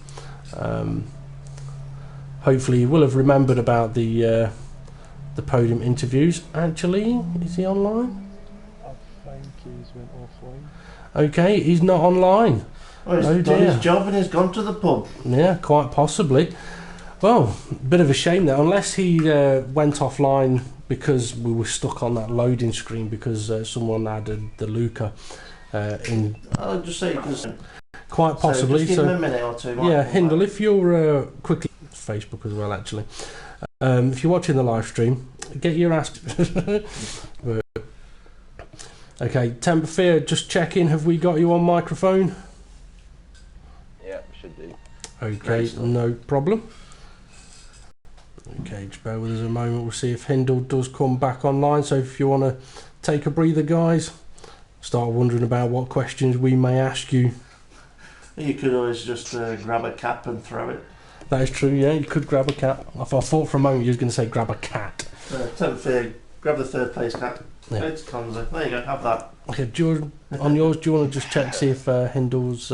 Hopefully, he will have remembered about the podium interviews. Actually, is he online? I think he's went offline. Okay, he's not online. Well, he's done his job and he's gone to the pub. Yeah, quite possibly. Well, bit of a shame there. Unless he went offline because we were stuck on that loading screen because someone added the Luca in. I'll just say because quite possibly. So just give him a minute or two. Yeah, Hindle, if you're quickly Facebook as well, actually. If you're watching the live stream, get your ass. Okay, Temper Fear, just check in. Have we got you on microphone? Yeah, we should do. Okay, no problem. Okay, just bear with us a moment. We'll see if Hindle does come back online. So if you want to take a breather, guys, start wondering about what questions we may ask you. You could always just grab a cap and throw it. That is true, yeah, you could grab a cap. I thought for a moment you were going to say grab a cat. Temper Fear, grab the third place cap. Yeah. It's Conzo. There you go, have that. Okay, on yours, do you want to just check, see if Hindle's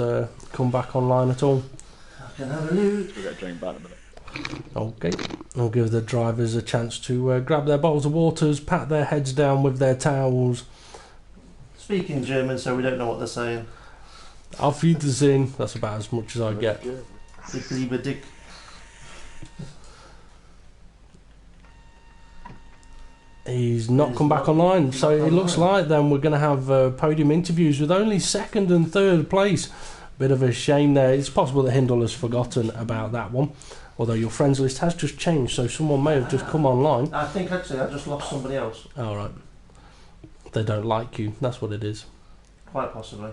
come back online at all? I can have a look. We'll get drink back in a minute. Okay, I'll give the drivers a chance to grab their bottles of waters, pat their heads down with their towels. Speak in German so we don't know what they're saying. Auf Wiedersehen, that's about as much as I get. Ich liebe dich. He's not come back online, so it looks like then we're going to have podium interviews with only second and third place. Bit of a shame there. It's possible that Hindle has forgotten about that one, although your friends list has just changed, so someone may have just come online. I think actually I just lost somebody else. Alright. They don't like you, that's what it is. Quite possibly.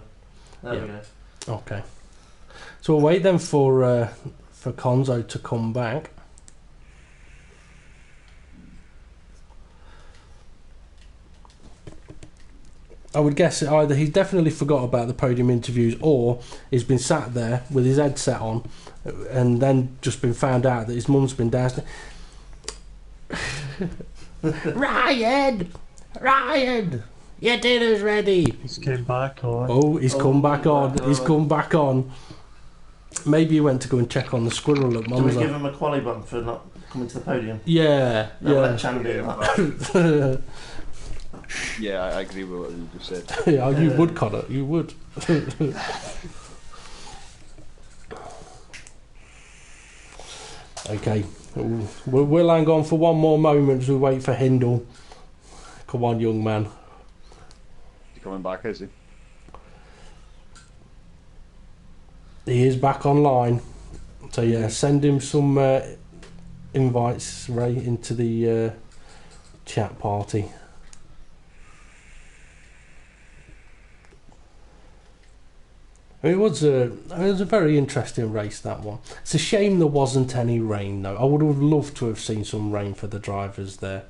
There we go. Okay. So we'll wait then for Conzo to come back. I would guess either he's definitely forgot about the podium interviews or he's been sat there with his headset on and then just been found out that his mum's been downstairs. Ryan! Your dinner's ready! He's came back on. Oh, he's come back on. He's come back on. Maybe he went to go and check on the squirrel at Do we Mum's. give him a quali button for not coming to the podium? Yeah, No, yeah. let Chan do that. Yeah, I agree with what you just said. Yeah, you would, Connor. You would. Okay, we'll hang on for one more moment as we wait for Hindle. Come on, young man. He's coming back, is he? He is back online. So yeah, send him some invites, Ray, into the chat party. It was a very interesting race, that one. It's a shame there wasn't any rain though. I would have loved to have seen some rain for the drivers there,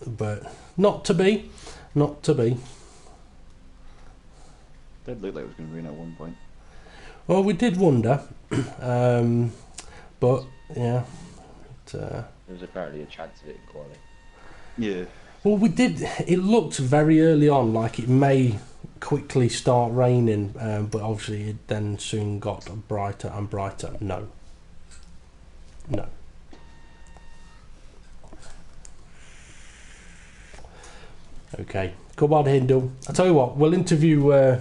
but not to be. Not to be. Did look like it was going to rain at one point. Well, we did wonder, but yeah. There was apparently a chance of it in quality. Yeah. Well, we did. It looked very early on like it may quickly start raining, but obviously it then soon got brighter and brighter. No. Okay, come on, Hindle. I tell you what, we'll interview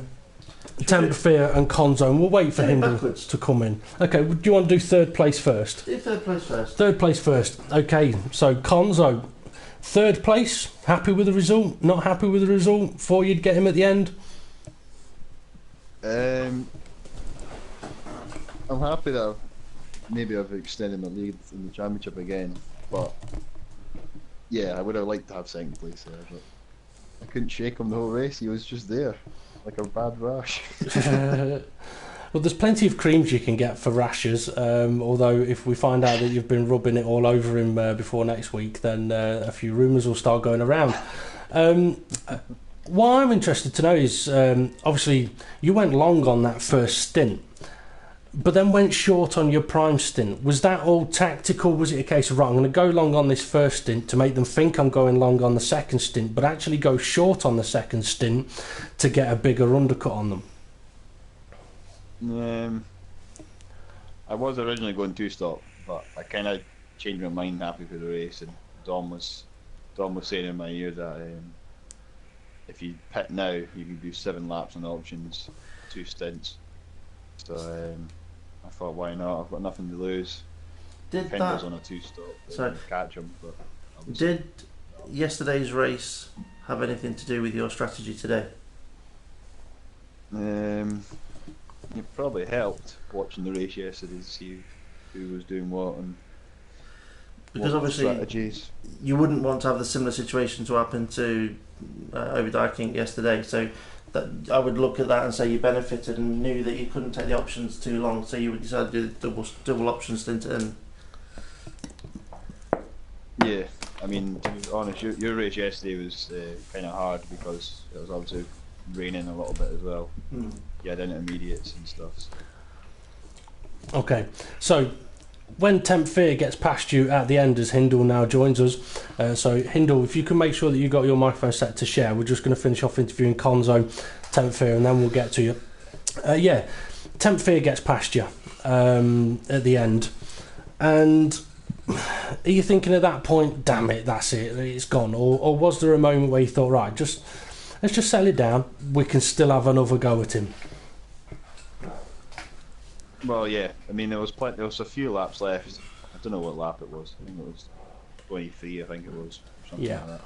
Temper Fear and Conzo, and we'll wait for Hindle to come in. Okay, do you want to do third place first? Do third place first. Third place first. Okay, so Conzo, third place. Happy with the result? Not happy with the result? Thought you'd get him at the end? I'm happy that maybe I've extended my lead in the championship again, but yeah, I would have liked to have second place there, but I couldn't shake him the whole race. He was just there, like a bad rash. Well, there's plenty of creams you can get for rashes, although if we find out that you've been rubbing it all over him before next week, then a few rumours will start going around. What I'm interested to know is, obviously, you went long on that first stint, but then went short on your prime stint. Was that all tactical? Was it a case of, right, I'm going to go long on this first stint to make them think I'm going long on the second stint, but actually go short on the second stint to get a bigger undercut on them? I was originally going 2-stop, but I kind of changed my mind halfway through the race, and Dom was saying in my ear that if you pit now, you can do 7 laps on options, 2 stints. So I thought, why not? I've got nothing to lose. Pendle's on a 2-stop, so catch him. But did yesterday's race have anything to do with your strategy today? It probably helped watching the race yesterday to see who was doing what and because obviously strategies. You wouldn't want to have the similar situation to happen to Overdike yesterday. So that I would look at that and say you benefited and knew that you couldn't take the options too long, so you would decide to do the double option stint in. Yeah, I mean, to be honest, your race yesterday was kind of hard because it was obviously raining a little bit as well. You had intermediates and stuff. So. Okay, so when Temp Fear gets past you at the end, as Hindle now joins us, so Hindle, if you can make sure that you got your microphone set to share, we're just going to finish off interviewing Konzo, Temp Fear, and then we'll get to you. Yeah, Temp Fear gets past you at the end, and are you thinking at that point, damn it, that's it, it's gone, or was there a moment where you thought, right, let's just settle it down, we can still have another go at him? Well, yeah. I mean, there was a few laps left. I don't know what lap it was. I think it was 23. I think it was something like that.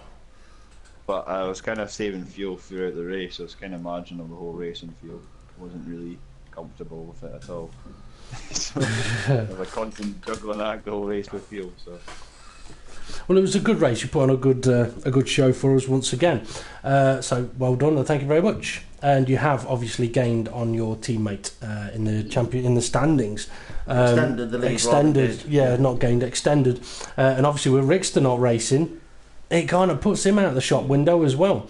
But I was kind of saving fuel throughout the race. I was kind of marginal the whole race in fuel. I wasn't really comfortable with it at all. So it was a constant juggling act the whole race with fuel. So. Well, it was a good race. You put on a good show for us once again. So well done, and thank you very much. And you have obviously gained on your teammate in the standings. Extended the lead. Extended, yeah, not gained, extended. And obviously with Rickster not racing, it kind of puts him out the shop window as well.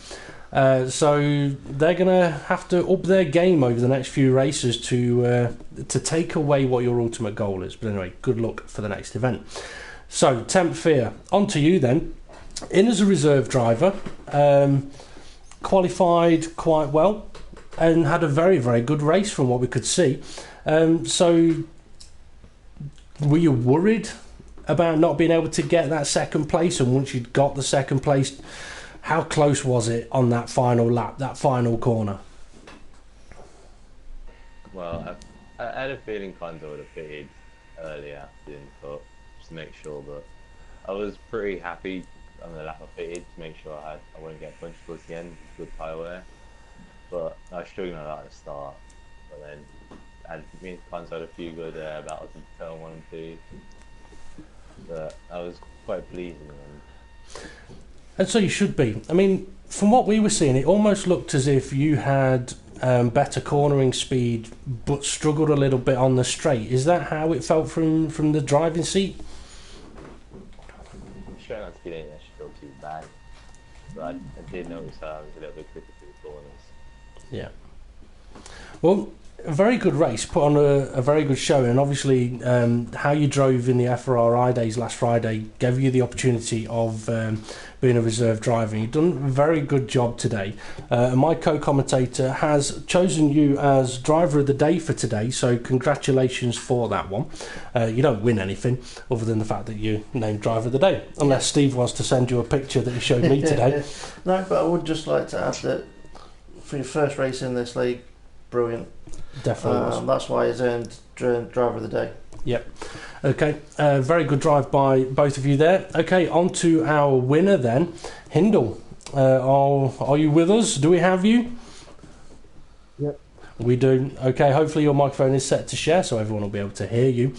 So they're going to have to up their game over the next few races to take away what your ultimate goal is. But anyway, good luck for the next event. So, Temp Fear, on to you then. In as a reserve driver, qualified quite well and had a very, very good race from what we could see. So, were you worried about not being able to get that second place? And once you'd got the second place, how close was it on that final lap, that final corner? Well, I had a feeling Konzo would have pitted earlier than thought. To make sure, but I was pretty happy on the lap I fitted to make sure I wouldn't get punched towards the end, good tyre wear. But I was struggling a lot at the start. But then me and Konzo had a few good battles in turn 1 and 2. But I was quite pleased in the end. And so you should be. I mean, from what we were seeing, it almost looked as if you had better cornering speed but struggled a little bit on the straight. Is that how it felt from the driving seat? Straight on speed ain't actually feel too bad, but I did notice I was a little bit quicker through the corners. Yeah. Well, a very good race, put on a very good show, and obviously how you drove in the FRRI days last Friday gave you the opportunity of being a reserve driver. You've done a very good job today. My co-commentator has chosen you as driver of the day for today, so congratulations for that one. You don't win anything other than the fact that you named driver of the day, unless Steve wants to send you a picture that he showed me today. No, but I would just like to add that for your first race in this league, brilliant. Definitely was. That's why he's earned driver of the day. Yep. Okay. Very good drive by both of you there. Okay, on to our winner then. Hindle, are you with us? Do we have you? Yep. We do. Okay, hopefully your microphone is set to share so everyone will be able to hear you.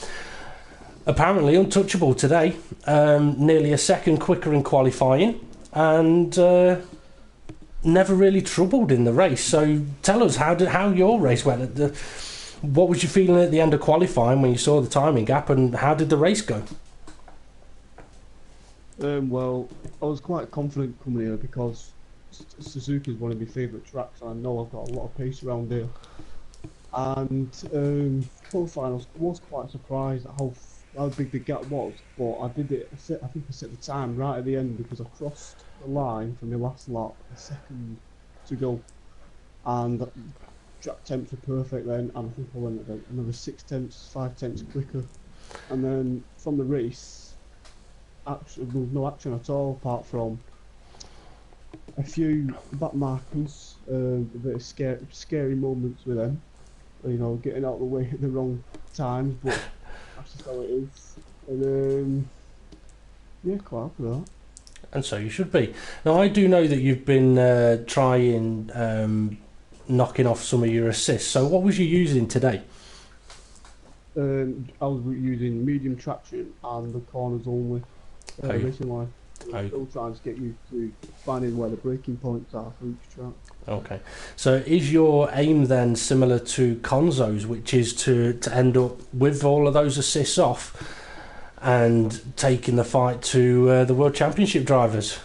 Apparently untouchable today. Nearly a second quicker in qualifying and never really troubled in the race. So tell us how your race went. What was your feeling at the end of qualifying when you saw the timing gap, and how did the race go? Well, I was quite confident coming here because Suzuka is one of my favourite tracks, and I know I've got a lot of pace around here. And qualifying, I was quite surprised at how big the gap was, but I did it. I think I set the time right at the end because I crossed the line for my last lap, a second to go, and track temps were perfect then, and I think I went about another 6 tenths, 5 tenths quicker, and then from the race, actually there was no action at all apart from a few back markers, a bit of scary moments with them, you know, getting out of the way at the wrong times, but that's just how it is. And yeah, quite happy with that. And so you should be. Now, I do know that you've been trying knocking off some of your assists. So what was you using today? I was using medium traction and the corners only racing line. I'm still trying to get used to finding where the braking points are for each track. Okay. So is your aim then similar to Konzo's, which is to end up with all of those assists off and taking the fight to the World Championship drivers?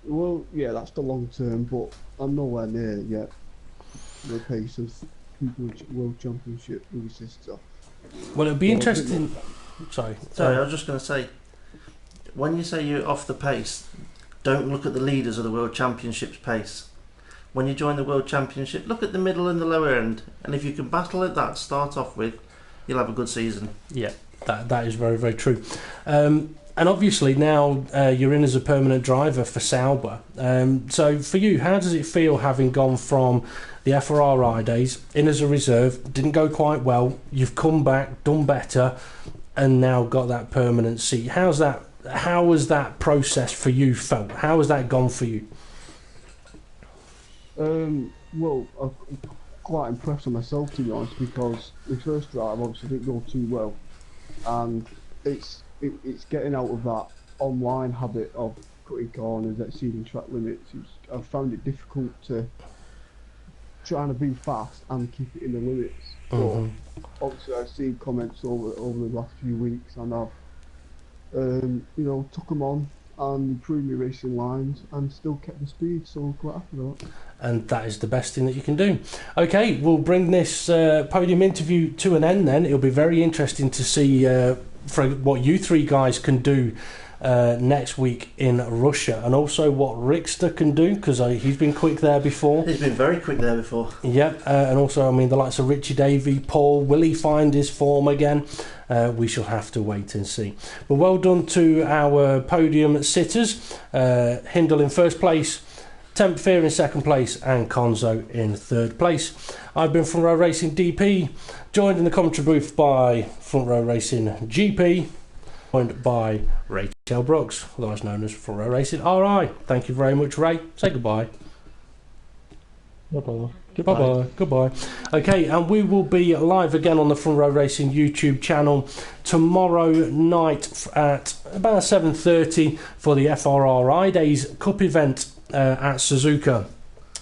Well, yeah, that's the long term, but I'm nowhere near it yet. The pace of people World Championship with assists off. Well, it'll be interesting. Sorry, I was just going to say, when you say you're off the pace, don't look at the leaders of the World Championships pace. When you join the World Championship, look at the middle and the lower end, and if you can battle at that to start off with, you'll have a good season. Yeah, that is very, very true. And obviously now you're in as a permanent driver for Sauber. So for you, how does it feel having gone from the FRRI days in as a reserve, didn't go quite well, you've come back, done better, and now got that permanent seat? How has that process for you felt? How has that gone for you? Well, I'm quite impressed with myself, to be honest, because the first drive obviously didn't go too well, and it's getting out of that online habit of cutting corners, exceeding track limits. I've found it difficult to trying to be fast and keep it in the limits. Mm-hmm. But obviously I've seen comments over the last few weeks, and I've took them on and improved my racing lines and still kept the speed, so I'm quite happy with that. And that is the best thing that you can do. Okay, we'll bring this podium interview to an end then. It'll be very interesting to see for what you three guys can do next week in Russia, and also what Rickster can do, because he's been quick there before. He's been very quick there before. Yep, and also, I mean, the likes of Richie Davey, Paul, will he find his form again? We shall have to wait and see. But well done to our podium sitters. Hindle in first place, Temp Fear in second place, and Konzo in third place. I've been Front Row Racing DP, joined in the commentary booth by Front Row Racing GP, joined by Rachel Brooks, otherwise known as Front Row Racing RI. Thank you very much, Ray. Say goodbye. No bother. Goodbye. Goodbye. Okay, and we will be live again on the Front Row Racing YouTube channel tomorrow night at about 7:30 for the FRRI Days Cup event at Suzuka.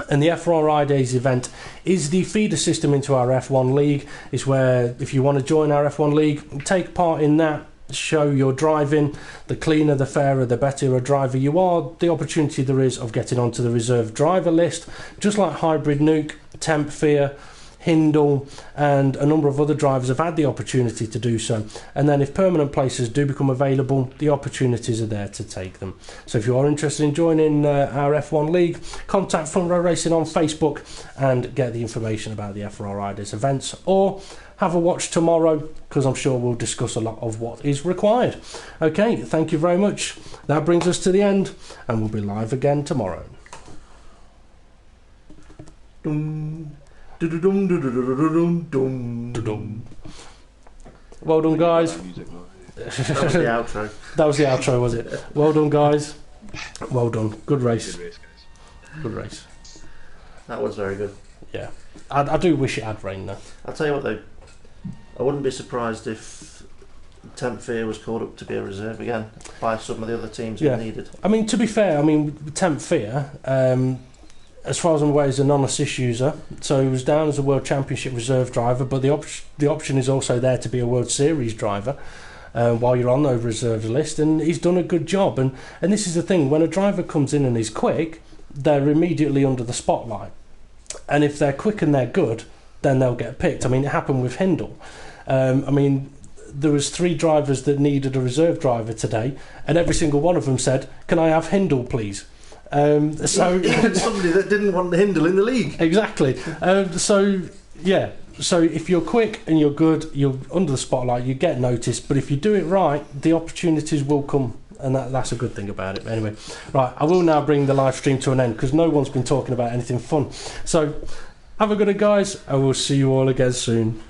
And the FRRI Days event is the feeder system into our F1 League. It's where, if you want to join our F1 League, take part in that, show your driving. The cleaner, the fairer, the better a driver you are, the opportunity there is of getting onto the reserve driver list, just like Hybrid Nuke, Temp Fear, Hindle, and a number of other drivers have had the opportunity to do so. And then if permanent places do become available, the opportunities are there to take them. So if you are interested in joining our F1 League, contact Front Row Racing on Facebook and get the information about the FRR Riders events, or have a watch tomorrow, because I'm sure we'll discuss a lot of what is required. Okay, thank you very much. That brings us to the end, and we'll be live again tomorrow. Well done, guys. That was the outro. That was the outro, was it? Well done, guys. Well done. Good race. Good race, guys. Good race. That was very good. Yeah. I do wish it had rained, though. I'll tell you what though, I wouldn't be surprised if Temp Fear was called up to be a reserve again by some of the other teams Yeah. that needed. I mean, to be fair, Temp Fear, as far as I'm aware, he's a non-assist user, so he was down as a World Championship reserve driver, but the option is also there to be a World Series driver while you're on the reserve list, and he's done a good job. And this is the thing, when a driver comes in and is quick, they're immediately under the spotlight. And if they're quick and they're good, then they'll get picked. I mean, it happened with Hindle. I mean, there was 3 drivers that needed a reserve driver today, and every single one of them said, "Can I have Hindle, please?" So even somebody that didn't want the Hindle in the league. Exactly. So if you're quick and you're good, you're under the spotlight, you get noticed. But if you do it right, the opportunities will come, and that's a good thing about it. Anyway, right, I will now bring the live stream to an end because no one's been talking about anything fun. So have a good one, guys. I will see you all again soon.